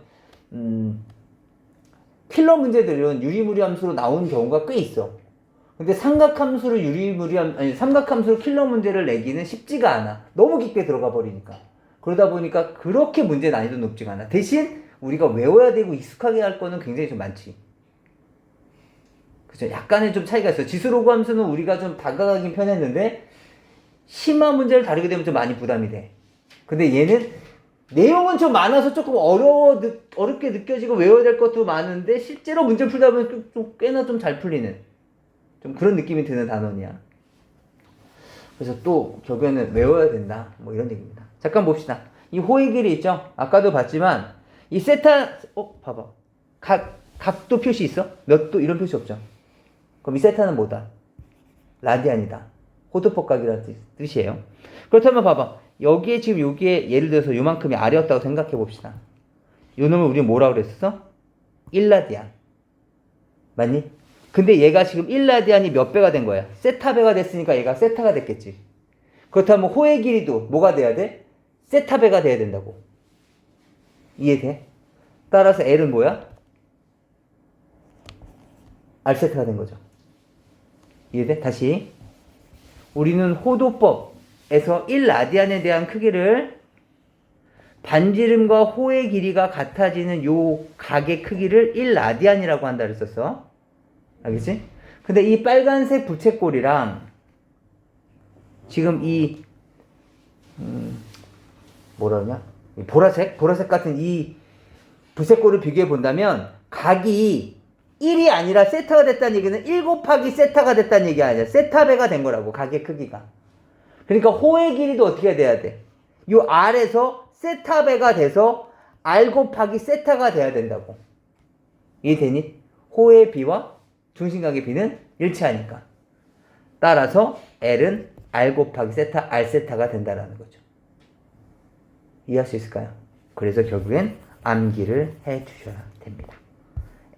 필러 문제들은 유리무리 함수로 나온 경우가 꽤 있어. 근데 삼각함수로 삼각함수로 킬러 문제를 내기는 쉽지가 않아. 너무 깊게 들어가 버리니까. 그러다 보니까 그렇게 문제 난이도 높지가 않아. 대신 우리가 외워야 되고 익숙하게 할 거는 굉장히 좀 많지. 그죠? 약간의 좀 차이가 있어. 지수로그 함수는 우리가 좀 다가가긴 편했는데 심한 문제를 다루게 되면 좀 많이 부담이 돼. 근데 얘는 내용은 좀 많아서 조금 어렵게 느껴지고 외워야 될 것도 많은데 실제로 문제를 풀다 보면 좀 꽤나 좀 잘 풀리는 좀 그런 느낌이 드는 단원이야. 그래서 또 결국에는 외워야 된다. 뭐 이런 얘기입니다. 잠깐 봅시다. 이 호의 길이 있죠? 아까도 봤지만 이 세타 봐봐. 각도 표시 있어? 몇 도 이런 표시 없죠? 그럼 이 세타는 뭐다? 라디안이다. 호도폭각이라는 뜻이에요. 그렇다면 봐봐. 여기에 지금 여기에 예를 들어서 요만큼이 R이었다고 생각해 봅시다. 요 놈을 우리 뭐라고 그랬어? 1라디안. 맞니? 근데 얘가 지금 1라디안이 몇 배가 된 거야? 세타 배가 됐으니까 얘가 세타가 됐겠지. 그렇다면 호의 길이도 뭐가 돼야 돼? 세타 배가 돼야 된다고. 이해돼? 따라서 L은 뭐야? R세타가 된 거죠. 이해돼? 다시. 우리는 호도법에서 1라디안에 대한 크기를 반지름과 호의 길이가 같아지는 요 각의 크기를 1라디안이라고 한다 그랬었어. 알겠지? 근데 이 빨간색 부채꼴이랑 지금 이 뭐라 그러냐? 이 보라색 같은 이 부채꼴을 비교해 본다면 각이 1이 아니라 세타가 됐다는 얘기는 1 곱하기 세타가 됐다는 얘기가 아니야. 세타배가 된 거라고, 각의 크기가. 그러니까 호의 길이도 어떻게 돼야 돼? 요 R에서 세타배가 돼서 R 곱하기 세타가 돼야 된다고. 이해되니? 호의 비와 중심각의 비는 일치하니까. 따라서 L은 R 곱하기 세타, R 세타가 된다라는 거죠. 이해할 수 있을까요? 그래서 결국엔 암기를 해 주셔야 됩니다.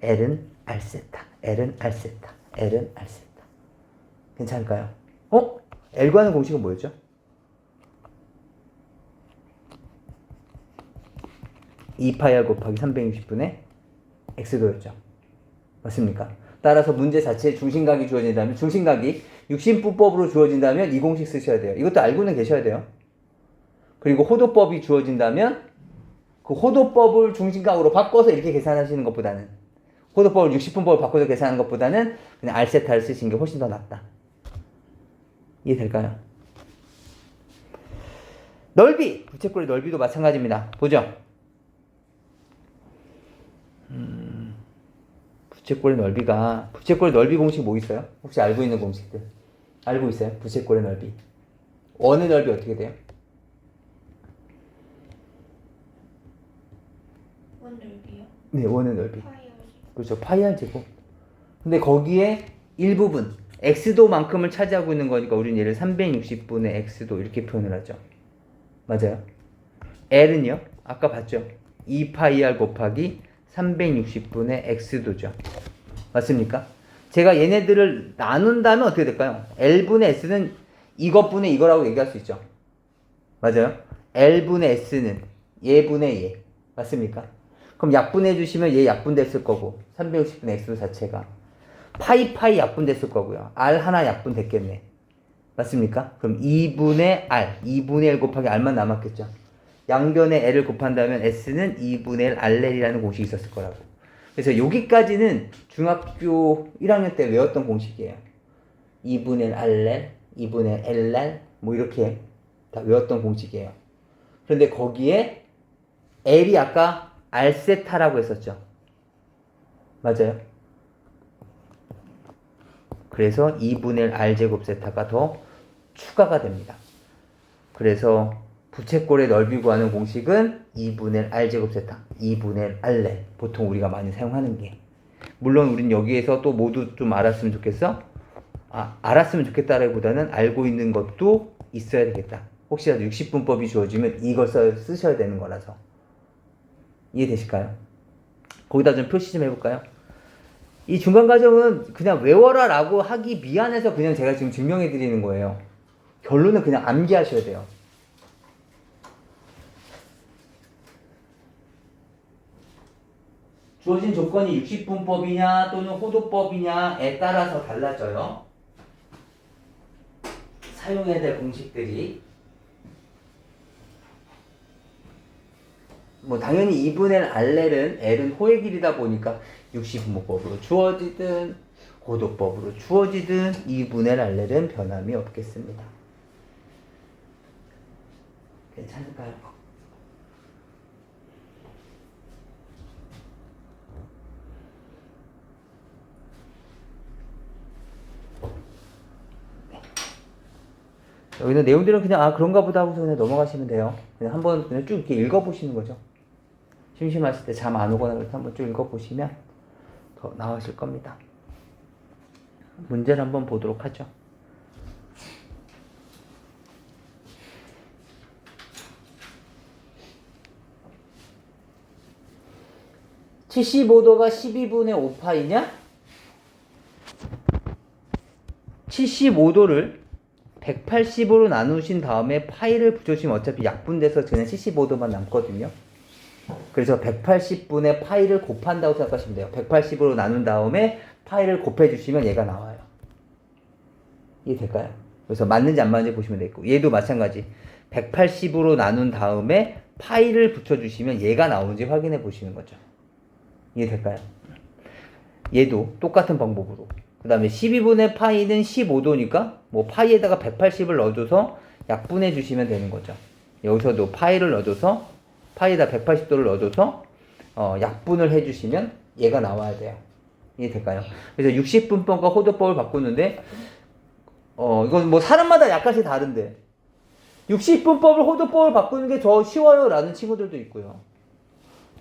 L은 R세타, L은 R세타, L은 R세타. 괜찮을까요? L 구하는 공식은 뭐였죠? (2파이 R) 곱하기 360분의 X도였죠. 맞습니까? 따라서 문제 자체에 중심각이 주어진다면, 중심각이 육신분법으로 주어진다면 이 공식 쓰셔야 돼요. 이것도 알고는 계셔야 돼요. 그리고 호도법이 주어진다면 그 호도법을 중심각으로 바꿔서 이렇게 계산하시는 것보다는, 호도법을 60분법을 바꿔서 계산하는 것보다는 그냥 R세타를 쓰시는 게 훨씬 더 낫다. 이해될까요? 넓이! 부채꼴의 넓이도 마찬가지입니다. 보죠. 부채꼴의 넓이 공식 뭐 있어요? 혹시 알고 있는 공식들? 알고 있어요? 부채꼴의 넓이. 원의 넓이 어떻게 돼요? 원 넓이요? 네, 원의 넓이. 파이 R 그렇죠. 파이 r 제곱. 근데 거기에 일부분 x도만큼을 차지하고 있는 거니까 우리는 얘를 360분의 x도 이렇게 표현을 하죠. 맞아요. L은요, 아까 봤죠? 2파이 r 곱하기 360분의 x도죠. 맞습니까? 제가 얘네들을 나눈다면 어떻게 될까요? L분의 S는 이것분의 이거라고 얘기할 수 있죠. 맞아요? L분의 S는 얘분의 얘. 맞습니까? 그럼 약분해 주시면 얘 약분됐을 거고 360분의 X도 자체가 파이 약분됐을 거고요. R 하나 약분됐겠네. 맞습니까? 그럼 2분의 R, 2분의 1 곱하기 R만 남았겠죠. 양변에 L을 곱한다면 S는 2분의 1 RL이라는 공식이 있었을 거라고. 그래서 여기까지는 중학교 1학년 때 외웠던 공식이에요. 2분의 1 RL, 2분의 1 LR 뭐 이렇게 다 외웠던 공식이에요. 그런데 거기에 L이 아까 R세타라고 했었죠. 맞아요? 그래서 2분의 1 R제곱 세타가 더 추가가 됩니다. 그래서 부채꼴의 넓이 구하는 공식은 2분의 1 R제곱 세타, 2분의 1 RL. 보통 우리가 많이 사용하는 게. 물론 우린 여기에서 또 모두 좀 알았으면 좋겠어? 알았으면 좋겠다라기보다는 알고 있는 것도 있어야 되겠다. 혹시라도 60분법이 주어지면 이걸 쓰셔야 되는 거라서. 이해되실까요? 거기다 좀 표시 좀 해볼까요? 이 중간과정은 그냥 외워라 라고 하기 미안해서 그냥 제가 지금 증명해 드리는 거예요. 결론은 그냥 암기하셔야 돼요. 주어진 조건이 60분법이냐 또는 호도법이냐에 따라서 달라져요. 사용해야 될 공식들이. 뭐 당연히 2분의 1 RL은 L은 호의 길이다 보니까 60분법으로 주어지든 호도법으로 주어지든 2분의 1 RL은 변함이 없겠습니다. 괜찮을까요? 여기는 내용들은 그냥 그런가 보다 하고서 그냥 넘어가시면 돼요. 그냥 한번 그냥 쭉 이렇게 읽어보시는 거죠. 심심하실 때 잠 안 오거나 그럴 때 한번 쭉 읽어보시면 더 나으실 겁니다. 문제를 한번 보도록 하죠. (75도가) 12분의 5파이냐? 75도를 180으로 나누신 다음에 파이를 붙여주시면 어차피 약분돼서 그냥 75도만 남거든요. 그래서 180분의 파이를 곱한다고 생각하시면 돼요. 180으로 나눈 다음에 파이를 곱해주시면 얘가 나와요. 이해될까요? 그래서 맞는지 안 맞는지 보시면 되겠고, 얘도 마찬가지. 180으로 나눈 다음에 파이를 붙여주시면 얘가 나오는지 확인해 보시는 거죠. 이해될까요? 얘도 똑같은 방법으로. 그 다음에 12분의 파이는 15도니까 뭐 파이에다가 180을 넣어줘서 약분해 주시면 되는 거죠. 여기서도 파이를 넣어줘서 파이에다 180도를 넣어줘서 약분을 해주시면 얘가 나와야 돼요. 이해될까요? 그래서 60분법과 호도법을 바꾸는데 이건 뭐 사람마다 약간씩 다른데 60분법을 호도법을 바꾸는 게 더 쉬워요 라는 친구들도 있고요.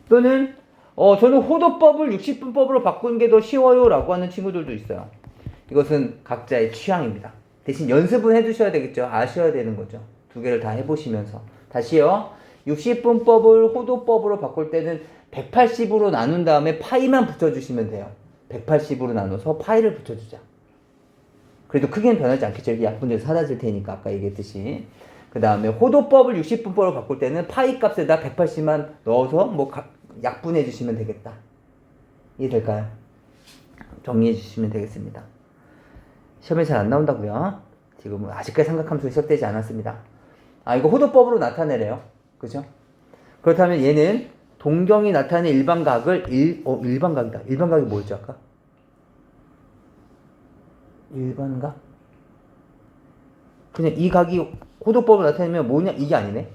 또는 저는 호도법을 60분법으로 바꾸는 게 더 쉬워요 라고 하는 친구들도 있어요. 이것은 각자의 취향입니다. 대신 연습은 해두셔야 되겠죠. 아셔야 되는 거죠. 두 개를 다 해보시면서. 다시요. 60분법을 호도법으로 바꿀 때는 180으로 나눈 다음에 파이만 붙여주시면 돼요. 180으로 나눠서 파이를 붙여주자. 그래도 크게는 변하지 않겠죠. 이게 약분돼서 사라질 테니까 아까 얘기했듯이. 그 다음에 호도법을 60분법으로 바꿀 때는 파이 값에다 180만 넣어서 뭐 약분해 주시면 되겠다. 이해될까요? 정리해 주시면 되겠습니다. 시험에 잘 안 나온다고요? 지금 아직까지 삼각함수 시작되지 않았습니다. 이거 호도법으로 나타내래요. 그죠? 그렇다면 얘는 동경이 나타내는 일반각을 일반각이다. 일반각이 뭐였죠 아까? 일반각? 그냥 이 각이 호도법으로 나타내면 뭐냐? 이게 아니네.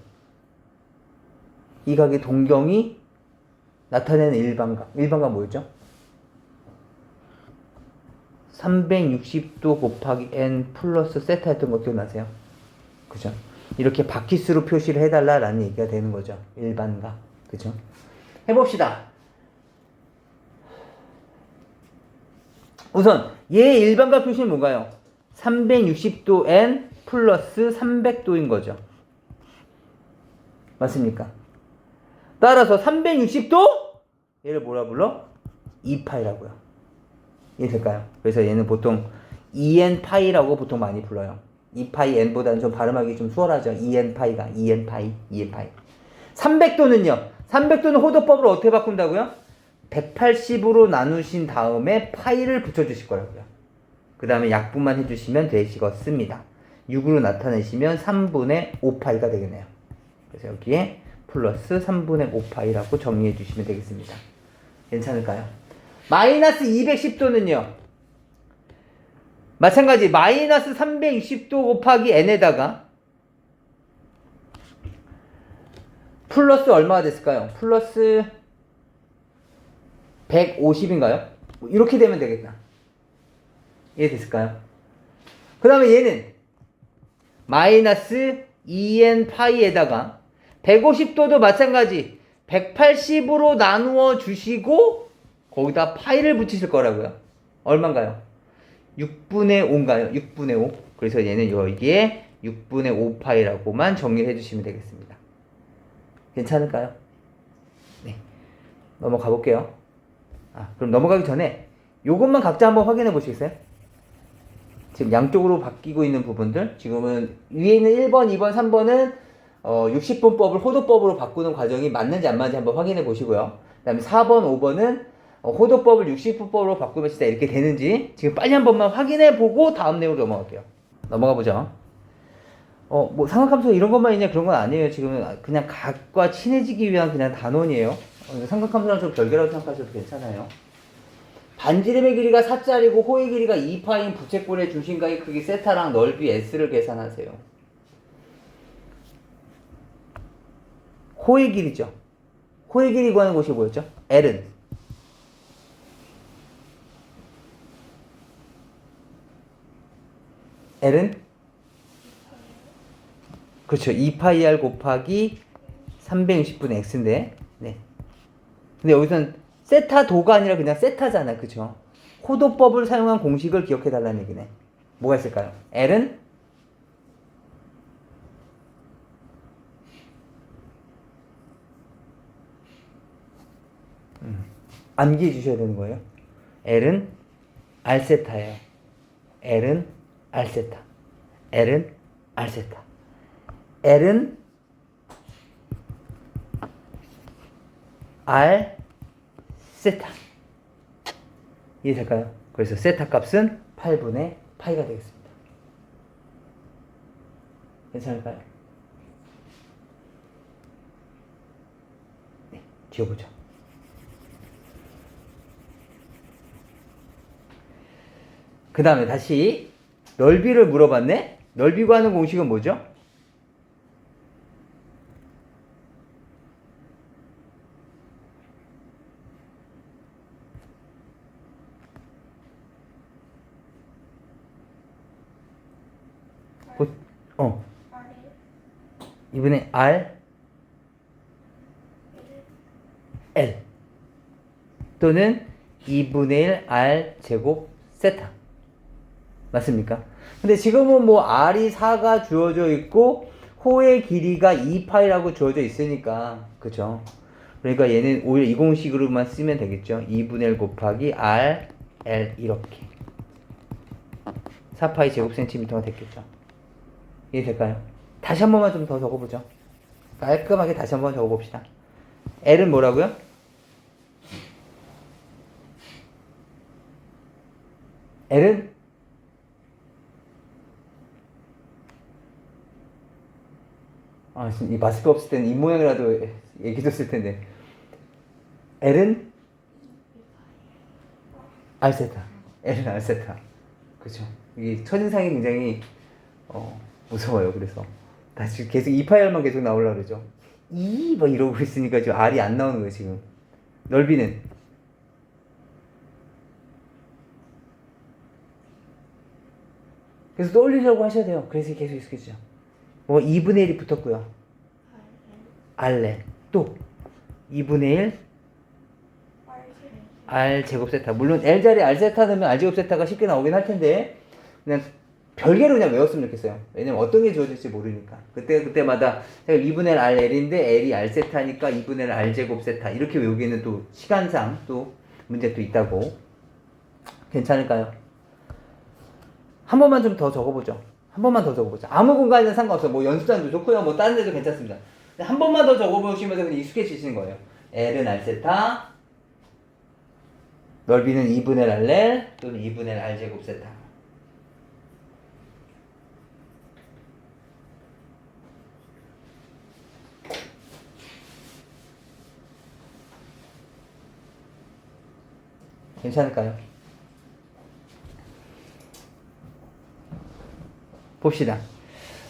이 각의 동경이 나타내는 일반각. 일반각 뭐였죠? 360도 곱하기 n 플러스 세타 했던 거 기억나세요? 그죠? 이렇게 바퀴수로 표시를 해달라라는 얘기가 되는 거죠. 일반각. 그죠? 해봅시다. 우선 얘 일반값 표시는 뭔가요? 360도 n 플러스 300도인 거죠. 맞습니까? 따라서 360도 얘를 뭐라 불러? 2파이라고요. 이해될까요? 그래서 얘는 보통 2n파이라고 보통 많이 불러요. 2파이 n보다는 좀 발음하기 좀 수월하죠. 2n파이가 2n파이 2n파이. 300도는요. 300도는 호도법으로 어떻게 바꾼다고요? 180으로 나누신 다음에 파이를 붙여주실 거라고요. 그 다음에 약분만 해주시면 되시겠습니다. 6으로 나타내시면 3분의 5파이가 되겠네요. 그래서 여기에 플러스 3분의 5파이라고 정리해 주시면 되겠습니다. 괜찮을까요? 마이너스 210도는요. 마찬가지 마이너스 360도 곱하기 n에다가 플러스 얼마가 됐을까요? 플러스 150인가요? 이렇게 되면 되겠다. 이해됐을까요? 그 다음에 얘는 마이너스 2n 파이에다가 150도도 마찬가지 180으로 나누어 주시고 거기다 파이를 붙이실 거라고요. 얼마인가요? 6분의 5인가요? 6분의 5. 그래서 얘는 여기에 6분의 5파이라고만 정리를 해주시면 되겠습니다. 괜찮을까요? 네. 넘어가 볼게요. 그럼 넘어가기 전에 요것만 각자 한번 확인해 보시겠어요? 지금 양쪽으로 바뀌고 있는 부분들, 지금은 위에 있는 1번, 2번, 3번은 60분법을 호도법으로 바꾸는 과정이 맞는지 안 맞는지 한번 확인해 보시고요. 그 다음에 4번, 5번은 호도법을 60분법으로 바꾸면 진짜 이렇게 되는지 지금 빨리 한 번만 확인해 보고 다음 내용으로 넘어갈게요. 넘어가 보죠. 뭐 삼각함수 이런 것만 있냐 그런 건 아니에요. 지금 그냥 각과 친해지기 위한 그냥 단원이에요. 삼각함수랑 좀 별개라고 생각하셔도 괜찮아요. 반지름의 길이가 4짜리고 호의 길이가 2파인 부채꼴의 중심각의 크기 세타랑 넓이 s를 계산하세요. 호의 길이죠. 호의 길이 구하는 곳이 뭐였죠? L은 그렇죠. 2파이 r 곱하기 360분의 x인데, 네. 근데 여기서는 세타도가 아니라 그냥 세타잖아, 그쵸? 호도법을 사용한 공식을 기억해달라는 얘기네. 뭐가 있을까요? L은 암기해 주셔야 되는 거예요. L은 R세타예요. L은 R세타. L은 R세타. L은 R 세타. 이해될까요? 그래서 세타 값은 8분의 파이가 되겠습니다. 괜찮을까요? 네, 지워보죠. 그 다음에 다시 넓이를 물어봤네? 넓이 구하는 공식은 뭐죠? 이번에 R L 또는 2분의 1 R 제곱 세타 맞습니까? 근데 지금은 뭐 R이 4가 주어져 있고 호의 길이가 2파이라고 주어져 있으니까 그죠? 그러니까 얘는 오히려 이 공식으로만 쓰면 되겠죠. 2분의 1 곱하기 R L 이렇게 4파이 제곱 센티미터가 됐겠죠. 이해될까요? 다시 한 번만 좀 더 적어보죠. 깔끔하게 다시 한 번 적어봅시다. L은 뭐라고요? L은 이 마스크 없을 때는 이 모양이라도 얘기해줬을 텐데 L은 R세타. L은 R세타. 그쵸. 이게 첫인상이 굉장히 무서워요. 그래서 다시 계속 2파이알만 계속 나오려고 그러죠. 뭐 이러고 있으니까 지금 R이 안 나오는 거예요. 지금 넓이는 그래서 떠올리려고 하셔야 돼요. 그래서 계속 익숙해지죠. 2분의 1이 붙었고요. Rn 또 2분의 1 R 제곱 세타. 물론 L 자리에 R 세타 넣으면 R 제곱 세타가 쉽게 나오긴 할 텐데 그냥 별개로 그냥 외웠으면 좋겠어요. 왜냐면 어떤 게 주어질지 모르니까. 그때마다 제가 2분의 L R L인데 L이 R 세타니까 2분의 L R 제곱 세타 이렇게 외우기에는 또 시간상 또 문제 또 있다고. 괜찮을까요? 한 번만 좀 더 적어보죠. 한 번만 더 적어보자. 아무 공간이든 상관없어요. 뭐 연습장도 좋고요. 뭐 다른 데도 괜찮습니다. 한 번만 더 적어보시면서 그냥 익숙해지시는 거예요. L은 R 세타, 넓이는 2분의 L RL 또는 2분의 L R 제곱 세타. 괜찮을까요? 봅시다.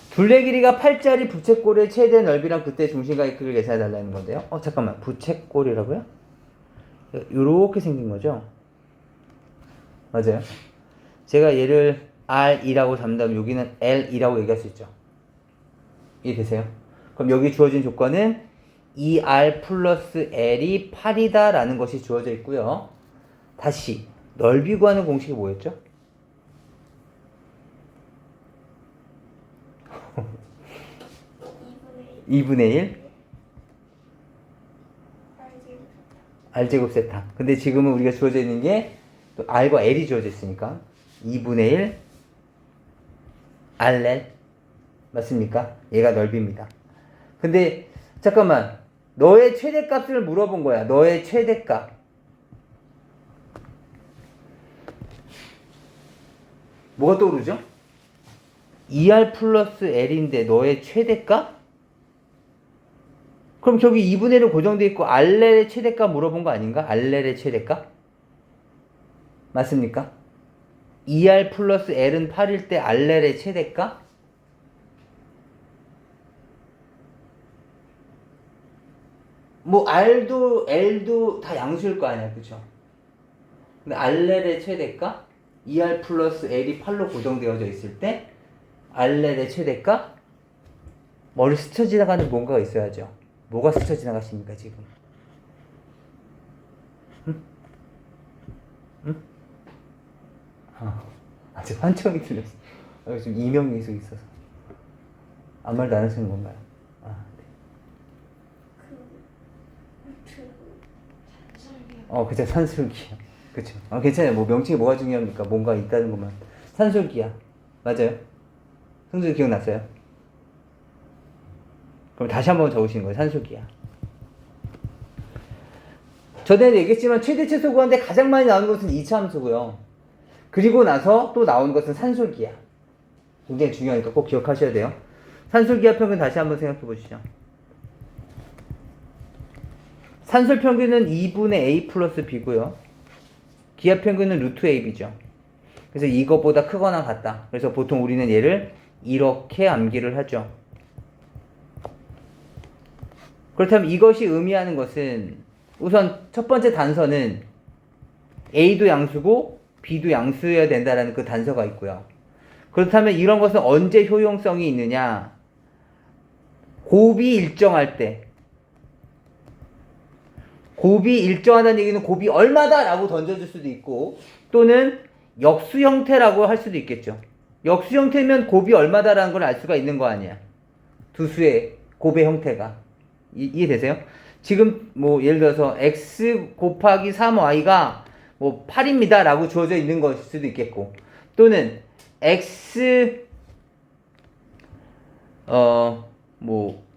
둘레 길이가 8짜리 부채꼴의 최대 넓이랑 그때 중심각의 크기를 계산해 달라는 건데요. 잠깐만. 부채꼴이라고요? 요렇게 생긴 거죠? 맞아요. 제가 얘를 R2라고 잡는다면 여기는 L2라고 얘기할 수 있죠. 이해되세요? 그럼 여기 주어진 조건은 2R 플러스 L이 8이다 라는 것이 주어져 있고요. 다시 넓이 구하는 공식이 뭐였죠? (2분의 1) R제곱 세타. 근데 지금은 우리가 주어져 있는 게 또 R과 L이 주어져 있으니까 2분의 1 RL 맞습니까? 얘가 넓이입니다. 근데 잠깐만 너의 최대값을 물어본 거야. 너의 최대값. 뭐가 떠오르죠? 2R 플러스 L인데 너의 최대값? 그럼 저기 2분의 1은 고정되어 있고 RL의 최대값 물어본 거 아닌가? RL의 최대값? 맞습니까? 2R 플러스 L은 8일 때 RL의 최대값? 뭐 R도 L도 다 양수일 거 아니야, 그쵸? 근데 RL의 최대값? 2R 플러스 L이 8로 고정되어져 있을 때 RL의 최대값? 머리 스쳐 지나가는 뭔가가 있어야죠. 뭐가 스쳐 지나가십니까 지금? 응? 응? 아직 환청이 들렸어. 여기 지금 이명이 계속 있어서 아무 말도 안 하시는 건가요? 네. 그쵸. 산술기야. 그쵸. 괜찮아요. 뭐 명칭이 뭐가 중요합니까? 뭔가 있다는 것만. 산술기야. 맞아요? 성준이 기억났어요? 그럼 다시 한번 적으시는 거예요. 산술기야. 전에 얘기했지만 최대 최소 구하는데 가장 많이 나오는 것은 이차함수고요. 그리고 나서 또 나오는 것은 산술기야. 굉장히 중요하니까 꼭 기억하셔야 돼요. 산술기하 평균 다시 한번 생각해 보시죠. 산술 평균은 2분의 A 플러스 B고요. 기하 평균은 루트 AB죠. 그래서 이것보다 크거나 같다. 그래서 보통 우리는 얘를 이렇게 암기를 하죠. 그렇다면 이것이 의미하는 것은 우선 첫 번째 단서는 A도 양수고 B도 양수여야 된다라는 그 단서가 있고요. 그렇다면 이런 것은 언제 효용성이 있느냐? 곱이 일정할 때. 곱이 일정하다는 얘기는 곱이 얼마다 라고 던져줄 수도 있고 또는 역수 형태라고 할 수도 있겠죠. 역수 형태면 곱이 얼마다라는 걸 알 수가 있는 거 아니야. 두 수의 곱의 형태가. 이해되세요? 지금 뭐 예를 들어서 x 곱하기 3y가 뭐 8입니다 라고 주어져 있는 것일 수도 있겠고 또는 x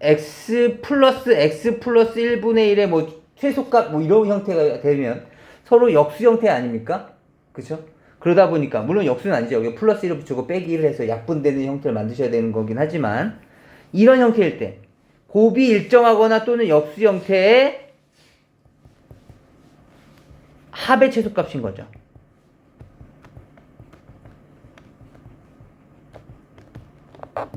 x 플러스 1분의 1의 뭐 최소값 뭐 이런 형태가 되면 서로 역수 형태 아닙니까? 그쵸? 그러다 보니까 물론 역수는 아니죠. 여기 플러스 1을 붙이고 빼기 1을 해서 약분되는 형태를 만드셔야 되는 거긴 하지만 이런 형태일 때 곱이 일정하거나 또는 역수 형태의 합의 최소값인 거죠.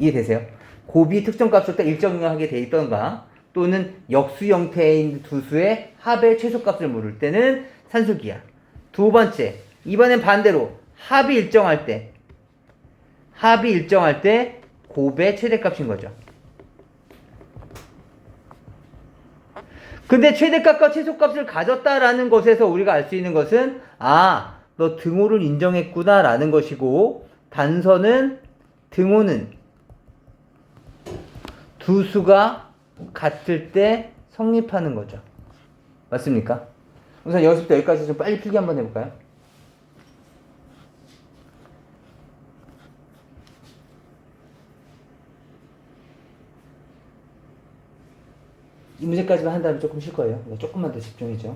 이해되세요? 곱이 특정 값을 딱 일정하게 돼 있던가 또는 역수 형태인 두 수의 합의 최소값을 물을 때는 산술기야. 두 번째, 이번엔 반대로 합이 일정할 때 곱의 최대값인 거죠. 근데 최대값과 최소값을 가졌다라는 것에서 우리가 알 수 있는 것은 너 등호를 인정했구나 라는 것이고, 단서는 등호는 두 수가 같을 때 성립하는 거죠. 맞습니까? 우선 여기서부터 여기까지 좀 빨리 필기 한번 해볼까요? 이 문제까지만 한 다음에 조금 쉴 거예요. 조금만 더 집중해줘.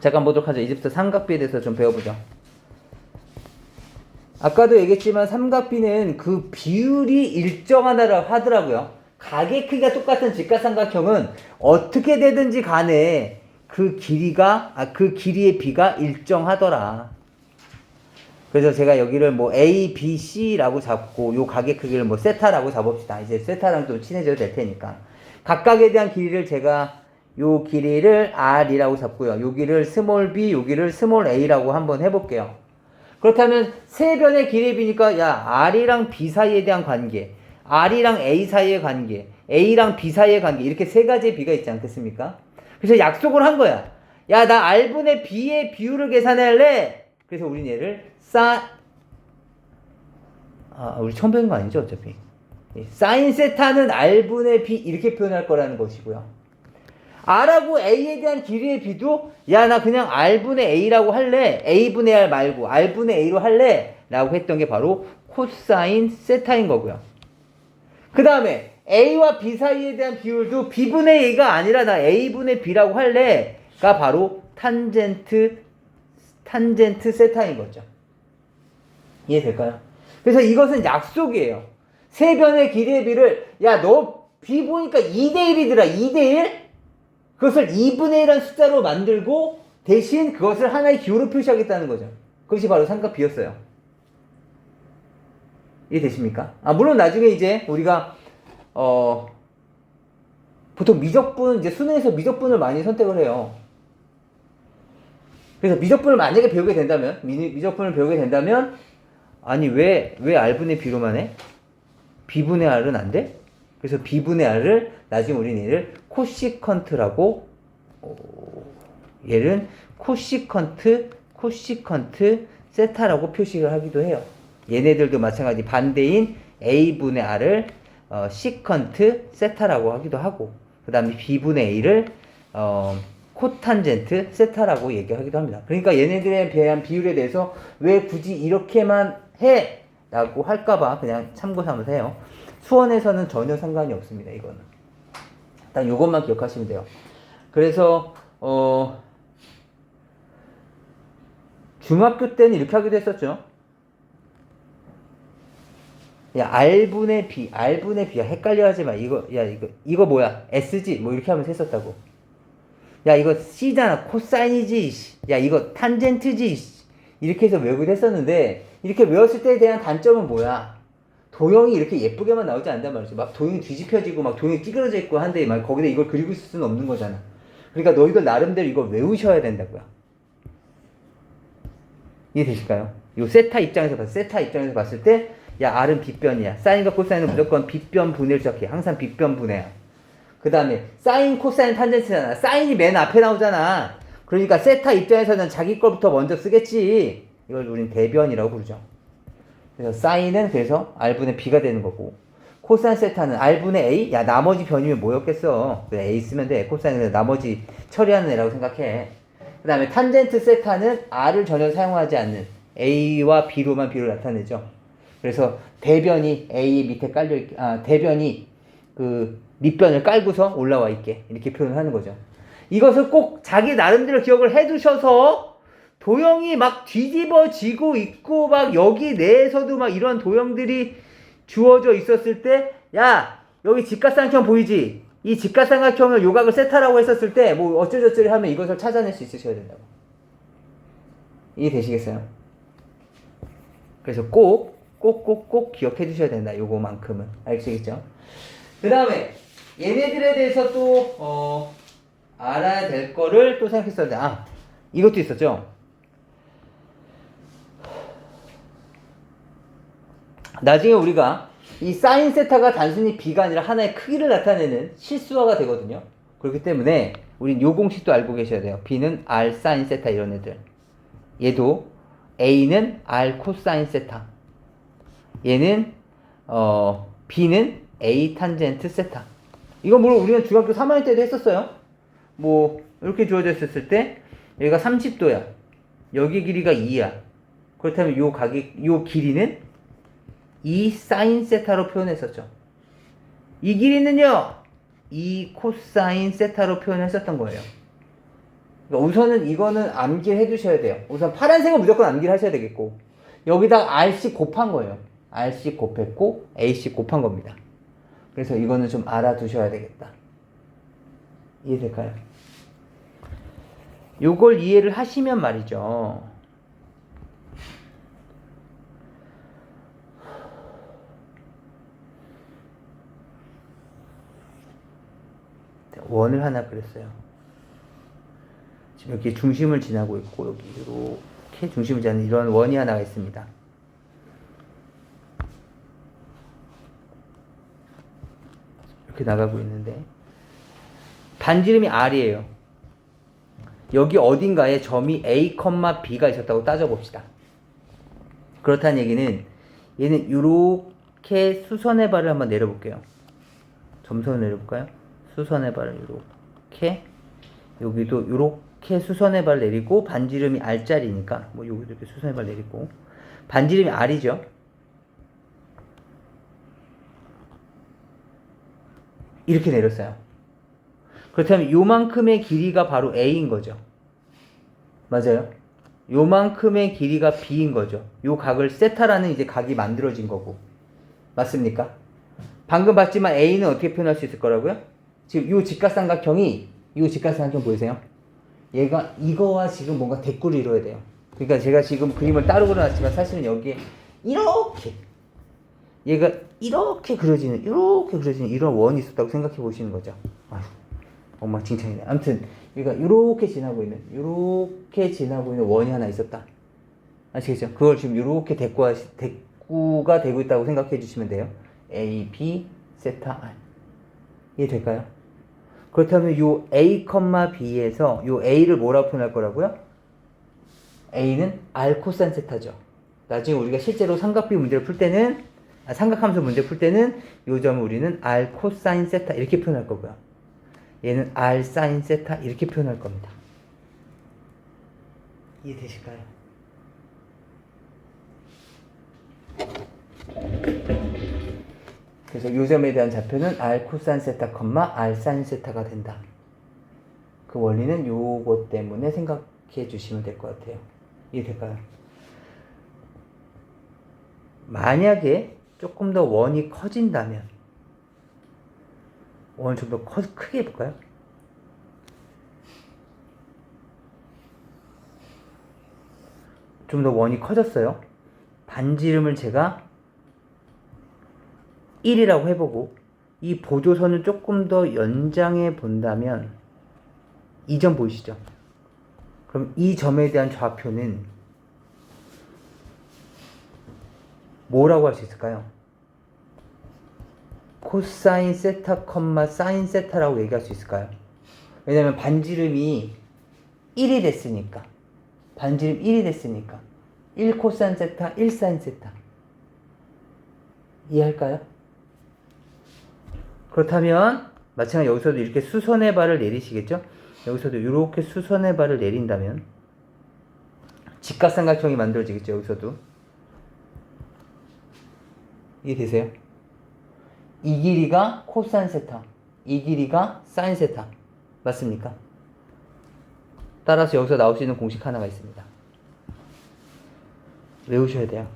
잠깐 보도록 하죠. 이제부터 삼각비에 대해서 좀 배워보죠. 아까도 얘기했지만 삼각비는 그 비율이 일정하다고 하더라고요. 각의 크기가 똑같은 직각삼각형은 어떻게 되든지 간에 그 길이의 비가 일정하더라. 그래서 제가 여기를 뭐 A, B, C라고 잡고 요 각의 크기를 뭐 세타라고 잡읍시다. 이제 세타랑 좀 친해져도 될 테니까. 각각에 대한 길이를 제가 요 길이를 R이라고 잡고요. 여기를 스몰 b, 여기를 스몰 a라고 한번 해볼게요. 그렇다면 세 변의 길이의 비니까 R이랑 B 사이에 대한 관계, R이랑 A 사이의 관계, A랑 B 사이의 관계 이렇게 세 가지의 비가 있지 않겠습니까? 그래서 약속을 한 거야. 나 R분의 B의 비율을 계산할래. 그래서 우린 얘를 우리 처음 배운 거 아니죠 어차피. 사인 세타는 R분의 B 이렇게 표현할 거라는 것이고요. R하고 A에 대한 길이의 비도 나 그냥 R분의 A라고 할래. A분의 R 말고 R분의 A로 할래. 라고 했던 게 바로 코사인 세타인 거고요. 그 다음에 A와 B 사이에 대한 비율도 B분의 A가 아니라 나 A분의 B라고 할래. 가 바로 탄젠트 세타인 거죠. 이해될까요? 그래서 이것은 약속이에요. 세 변의 길이의 비를 너 B 보니까 2대1이더라. 2대1? 그것을 2분의 1이라는 숫자로 만들고 대신 그것을 하나의 기호로 표시하겠다는 거죠. 그것이 바로 삼각비였어요. 이해되십니까? 물론 나중에 이제 우리가 보통 미적분, 이제 수능에서 미적분을 많이 선택을 해요. 그래서 미적분을 만약에 배우게 된다면, 미적분을 배우게 된다면, 왜 R분의 B로만 해? B분의 R은 안 돼? 그래서 B분의 R을 나중에 우리는 얘를 코시컨트라고, 얘는 코시컨트 세타라고 표시를 하기도 해요. 얘네들도 마찬가지 반대인 A분의 R을 시컨트 세타라고 하기도 하고, 그 다음에 B분의 A를 코탄젠트 세타라고 얘기하기도 합니다. 그러니까 얘네들에 대한 비율에 대해서 왜 굳이 이렇게만 해? 라고 할까봐 그냥 참고 삼아서 해요. 수원에서는 전혀 상관이 없습니다. 이거는 딱 요것만 기억하시면 돼요. 그래서 중학교 때는 이렇게 하기도 했었죠. R분의 B야 헷갈려 하지 마. 이거 뭐야? S지? 뭐 이렇게 하면서 했었다고. 이거 C잖아. 코사인이지. 이거 탄젠트지. 이렇게 해서 외우기도 했었는데, 이렇게 외웠을 때에 대한 단점은 뭐야? 도형이 이렇게 예쁘게만 나오지 않는단 말이죠. 막 도형이 뒤집혀지고 막 도형이 찌그러져 있고 한데 막 거기다 이걸 그리고 있을 수는 없는 거잖아. 그러니까 너희들 나름대로 이걸 외우셔야 된다고요. 이해되실까요? 요 세타 입장에서 봤을 때 R은 빗변이야. 사인과 코사인은 무조건 빗변 분해를 시작해. 항상 빗변 분해야. 그 다음에 사인, 코사인, 탄젠트잖아. 사인이 맨 앞에 나오잖아. 그러니까 세타 입장에서는 자기 걸부터 먼저 쓰겠지. 이걸 우린 대변이라고 부르죠. 그래서 사인은 그래서 R분의 B가 되는 거고, 코사인 세타는 R분의 A? 나머지 변이면 뭐였겠어. 그래, A 쓰면 돼. 코사인은 나머지 처리하는 애라고 생각해. 그 다음에 탄젠트 세타는 R을 전혀 사용하지 않는 A와 B로만 비를 나타내죠. 그래서 대변이 A 밑에 대변이 그 밑변을 깔고서 올라와 있게 이렇게 표현을 하는 거죠. 이것을 꼭 자기 나름대로 기억을 해두셔서 도형이 막 뒤집어지고 있고 막 여기 내에서도 막 이런 도형들이 주어져 있었을 때 여기 직각삼각형 보이지? 이 직각삼각형을 요각을 세타라고 했었을 때 뭐 어쩌저쩌리 하면 이것을 찾아낼 수 있으셔야 된다고. 이해되시겠어요? 그래서 꼭 기억해 두셔야 된다. 요거만큼은. 알겠죠? 그 다음에 얘네들에 대해서 또 알아야 될 거를 또 생각했었는데 이것도 있었죠. 나중에 우리가 이 사인 세타가 단순히 B가 아니라 하나의 크기를 나타내는 실수화가 되거든요. 그렇기 때문에 우린 요 공식도 알고 계셔야 돼요. B는 R 사인 세타 이런 애들. 얘도 A는 R 코사인 세타. 얘는 B는 A 탄젠트 세타. 이거 물론 우리는 중학교 3학년 때도 했었어요. 뭐 이렇게 주어져 있었을 때 여기가 30도야. 여기 길이가 2야. 그렇다면 요 길이는 2 사인 세타로 표현했었죠. 이 길이는요, 2 코사인 세타로 표현했었던 거예요. 그러니까 우선은 이거는 암기해 두셔야 돼요. 우선 파란색은 무조건 암기를 하셔야 되겠고, 여기다 R씩 곱한 거예요. R씩 곱했고, A씩 곱한 겁니다. 그래서 이거는 좀 알아두셔야 되겠다. 이해될까요? 요걸 이해를 하시면 말이죠. 원을 하나 그렸어요. 지금 여기 중심을 지나고 있고 여기 이렇게 중심을 지나는 이런 원이 하나가 있습니다. 이렇게 나가고 있는데 반지름이 R이에요. 여기 어딘가에 점이 A, B가 있었다고 따져봅시다. 그렇다는 얘기는 얘는 이렇게 수선의 발을 한번 내려볼게요. 점선을 내려볼까요? 수선의 발을 이렇게, 여기도 이렇게 수선의 발을 내리고, 반지름이 R자리니까 뭐 여기도 이렇게 수선의 발을 내리고, 반지름이 R이죠. 이렇게 내렸어요. 그렇다면 요만큼의 길이가 바로 A인 거죠. 맞아요? 요만큼의 길이가 B인 거죠. 요 각을 세타라는 이제 각이 만들어진 거고. 맞습니까? 방금 봤지만 A는 어떻게 표현할 수 있을 거라고요? 지금 요 직각삼각형이, 요 직각삼각형 보이세요? 얘가 이거와 지금 뭔가 대꾸를 이뤄야 돼요. 그러니까 제가 지금 그림을 따로 그려놨지만 사실은 여기에 이렇게, 얘가 이렇게 그려지는 이런 원이 있었다고 생각해 보시는 거죠. 아휴, 엉망진창이네. 아무튼 얘가 이렇게 지나고 있는 원이 하나 있었다. 아시겠죠? 그걸 지금 이렇게 대꾸가 되고 있다고 생각해 주시면 돼요. A, B, 세타, R. 이해될까요? 그렇다면 요 A, B에서 요 A를 뭐라고 표현할 거라고요? A는 R 코사인 세타죠. 나중에 우리가 실제로 삼각비 문제를 풀 때는, 삼각함수 문제 풀 때는 요 점을 우리는 R 코사인 세타 이렇게 표현할 거고요. 얘는 R 사인 세타 이렇게 표현할 겁니다. 이해되실까요? 그래서 요 점에 대한 좌표는 R 코사인 세타, R 사인 세타가 된다. 그 원리는 요것 때문에 생각해 주시면 될 것 같아요. 이해될까요? 만약에 조금 더 원이 커진다면, 원을 좀 더 크게 해볼까요? 좀 더 원이 커졌어요. 반지름을 제가 1이라고 해보고 이 보조선을 조금 더 연장해 본다면 이 점 보이시죠? 그럼 이 점에 대한 좌표는 뭐라고 할 수 있을까요? 코사인 세타, 사인 세타라고 얘기할 수 있을까요? 왜냐면 반지름이 1이 됐으니까. 반지름 1이 됐으니까. 1 코사인 세타, 1 사인 세타. 이해할까요? 그렇다면 마찬가지로 여기서도 이렇게 수선의 발을 내리시겠죠? 여기서도 이렇게 수선의 발을 내린다면 직각삼각형이 만들어지겠죠? 여기서도. 이해되세요? 이 길이가 코사인 세타, 이 길이가 사인 세타. 맞습니까? 따라서 여기서 나올 수 있는 공식 하나가 있습니다. 외우셔야 돼요.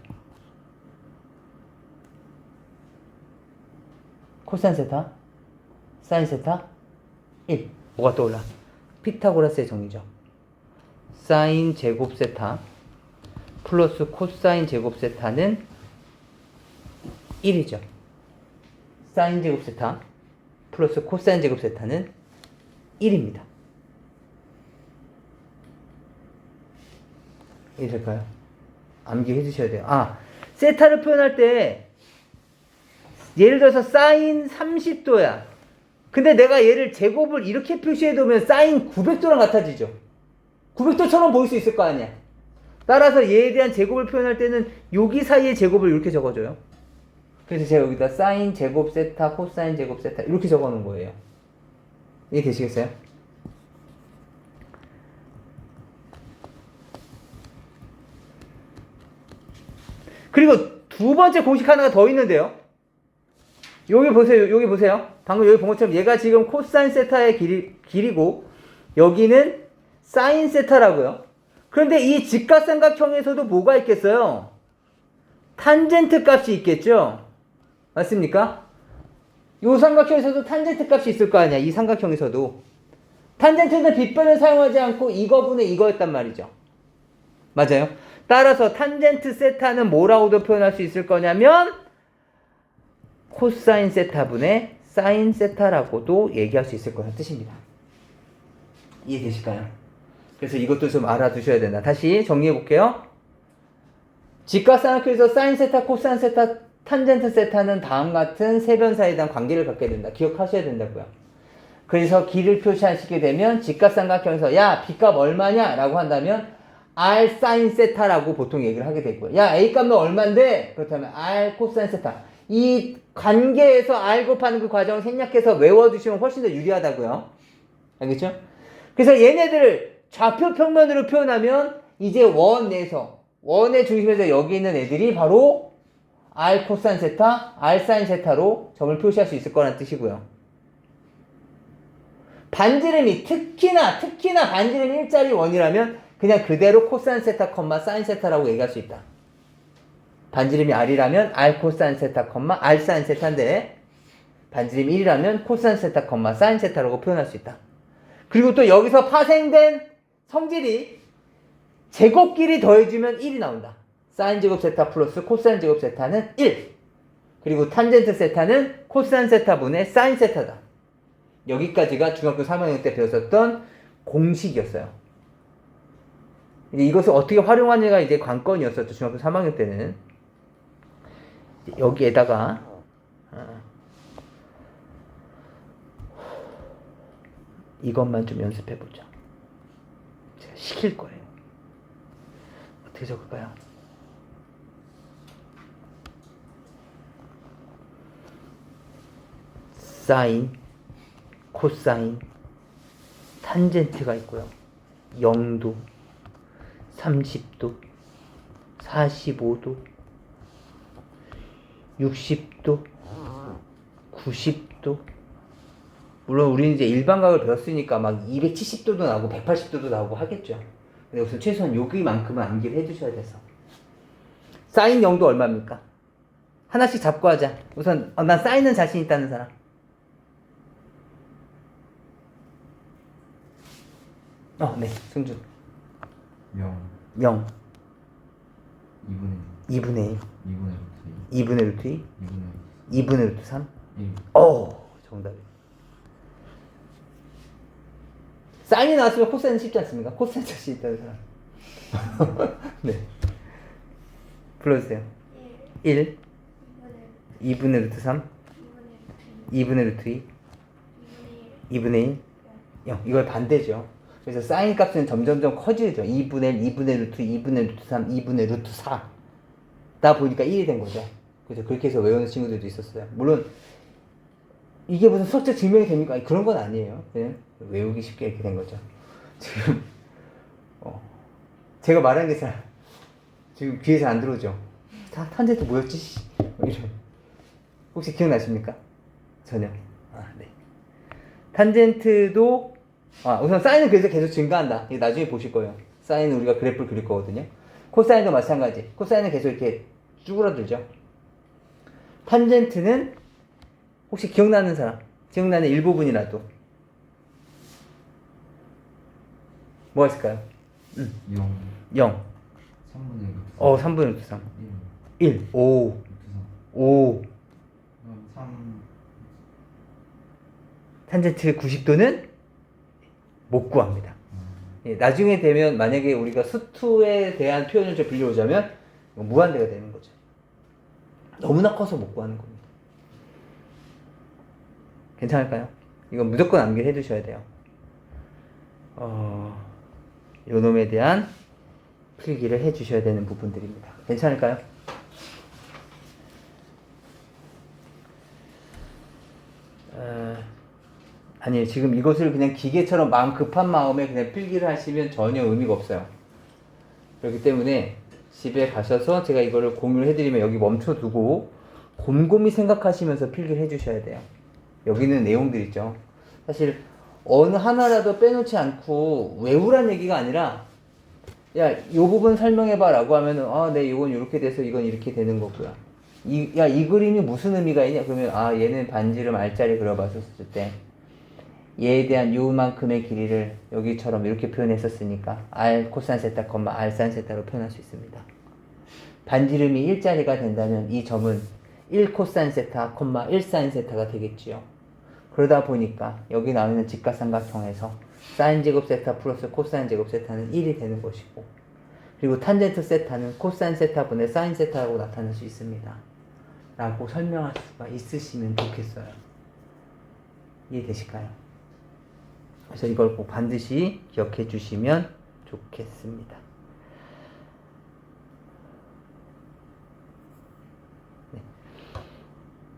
코사인 세타, 사인 세타, 1. 뭐가 떠올라? 피타고라스의 정리죠. 사인 제곱 세타 플러스 코사인 제곱 세타는 1이죠. 사인 제곱 세타 플러스 코사인 제곱 세타는 1입니다. 이해될까요? 암기해 주셔야 돼요. 세타를 표현할 때 예를 들어서 사인 30도야. 근데 내가 얘를 제곱을 이렇게 표시해두면 사인 900도랑 같아지죠. 900도처럼 보일 수 있을 거 아니야. 따라서 얘에 대한 제곱을 표현할 때는 여기 사이의 제곱을 이렇게 적어줘요. 그래서 제가 여기다 사인 제곱 세타, 코사인 제곱 세타 이렇게 적어놓은 거예요. 이해되시겠어요? 그리고 두 번째 공식 하나가 더 있는데요. 여기 보세요. 여기 보세요. 방금 여기 본 것처럼 얘가 지금 코사인 세타의 길이고 여기는 사인 세타라고요. 그런데 이 직각삼각형에서도 뭐가 있겠어요? 탄젠트 값이 있겠죠? 맞습니까? 이 삼각형에서도 탄젠트 값이 있을 거 아니야. 이 삼각형에서도. 탄젠트는 빗변을 사용하지 않고 이거분의 이거였단 말이죠. 맞아요? 따라서 탄젠트 세타는 뭐라고도 표현할 수 있을 거냐면 코사인 세타분의 사인 세타라고도 얘기할 수 있을 거라는 뜻입니다. 이해되실까요? 그래서 이것도 좀 알아두셔야 된다. 다시 정리해 볼게요. 직각삼각형에서 사인 세타, 코사인 세타, 탄젠트 세타는 다음 같은 세 변사에 대한 관계를 갖게 된다. 기억하셔야 된다고요. 그래서 길을 표시하시게 되면 직각삼각형에서 야 B값 얼마냐? 라고 한다면 R 사인 세타라고 보통 얘기를 하게 되고요. 야 A 값은 얼만데? 그렇다면 R 코사인 세타. 이 관계에서 R 곱하는 그 과정을 생략해서 외워두시면 훨씬 더 유리하다고요. 알겠죠? 그래서 얘네들을 좌표 평면으로 표현하면 이제 원 내에서 원의 중심에서 여기 있는 애들이 바로 R 코사인 세타, R 사인 세타로 점을 표시할 수 있을 거라는 뜻이고요. 반지름이 특히나 반지름 일자리 원이라면 그냥 그대로 코사인 세타, 사인 세타라고 얘기할 수 있다. 반지름이 R이라면 R 코사인 세타, R 사인 세타인데 반지름이 1이라면 코사인 세타, 사인 세타라고 표현할 수 있다. 그리고 또 여기서 파생된 성질이 제곱끼리 더해주면 1이 나온다. 사인 제곱 세타 플러스 코사인 제곱 세타는 1. 그리고 탄젠트 세타는 코사인 세타분의 사인 세타다. 여기까지가 중학교 3학년 때 배웠었던 공식이었어요. 이제 이것을 어떻게 활용하느냐가 이제 관건이었었죠. 중학교 3학년 때는. 여기에다가 이것만 좀 연습해보자. 제가 시킬 거예요. 어떻게 적을까요? 사인, 코사인, 탄젠트가 있고요. 0도, 30도, 45도, 60도, 90도. 물론 우리는 이제 일반각을 배웠으니까 막 270도도 나오고 180도도 나오고 하겠죠. 근데 우선 최소한 여기만큼은 암기를 해두셔야 돼서. 사인 0도 얼마입니까? 하나씩 잡고 하자. 우선 난 사인은 자신 있다는 사람. 네, 승준. 0. 0. 2분의 2분의 1. 2분의 루트 2분의 루트 2. 2분의 2분의 루트 3. 1. 정답이에요. 사인이 나왔으면 코사인은 쉽지 않습니까? 코사인 자신 있다는 사람. 네. 불러주세요. 1. 2분의 루트 3. 2분의 루트 2. 2분의 1. 0. 이걸 반대죠. 그래서 사인 값은 점점점 커지죠. 2분의 1, 2분의 루트, 2분의 루트 3, 2분의 루트 4. 다 보니까 1이 된 거죠. 그래서 그렇게 해서 외우는 친구들도 있었어요. 물론 이게 무슨 수학적 증명이 됩니까? 아니, 그런 건 아니에요. 그냥 외우기 쉽게 이렇게 된 거죠. 지금 제가 말한 게 잘 지금 귀에 잘 안 들어오죠. 탄젠트 뭐였지? 이런. 혹시 기억나십니까? 전혀. 네. 탄젠트도 우선 사인은 그래서 계속 증가한다. 이게 나중에 보실 거예요. 사인은 우리가 그래프를 그릴 거거든요. 코사인도 마찬가지. 코사인은 계속 이렇게 쭈그러들죠. 탄젠트는 혹시 기억나는 사람? 기억나는 일부분이라도. 뭐가 있을까요? 0. 0. 3분의 루트 3. 3분의 루트 3. 1. 1. 5. 루트 3. 5. 3. 탄젠트 90도는 못 구합니다. 나중에 되면 만약에 우리가 수투에 대한 표현을 좀 빌려오자면 무한대가 되는 거죠. 너무나 커서 못 구하는 겁니다. 괜찮을까요? 이건 무조건 암기해 두셔야 돼요. 요 놈에 대한 필기를 해 주셔야 되는 부분들입니다. 괜찮을까요? 아니에요. 지금 이것을 그냥 기계처럼 마음 급한 마음에 그냥 필기를 하시면 전혀 의미가 없어요. 그렇기 때문에 집에 가셔서 제가 이거를 공유를 해드리면 여기 멈춰두고 곰곰이 생각하시면서 필기를 해주셔야 돼요. 여기는 내용들이죠. 사실 어느 하나라도 빼놓지 않고 외우란 얘기가 아니라 야, 요 부분 설명해봐 라고 하면은 네, 이건 이렇게 돼서 이건 이렇게 되는 거고요. 이 그림이 무슨 의미가 있냐? 그러면 얘는 반지름 R자리 그려봤었을 때 얘에 대한 요만큼의 길이를 여기처럼 이렇게 표현했었으니까 R 코사인 세타, R 사인 세타로 표현할 수 있습니다. 반지름이 1짜리가 된다면 이 점은 1 코사인 세타, 1 사인 세타가 되겠지요. 그러다 보니까 여기 나오는 직각삼각형에서 사인 제곱 세타 플러스 코사인 제곱 세타는 1이 되는 것이고, 그리고 탄젠트 세타는 코사인 세타분의 사인 세타라고 나타낼 수 있습니다. 라고 설명할 수가 있으시면 좋겠어요. 이해되실까요? 그래서 이걸 꼭 반드시 기억해 주시면 좋겠습니다.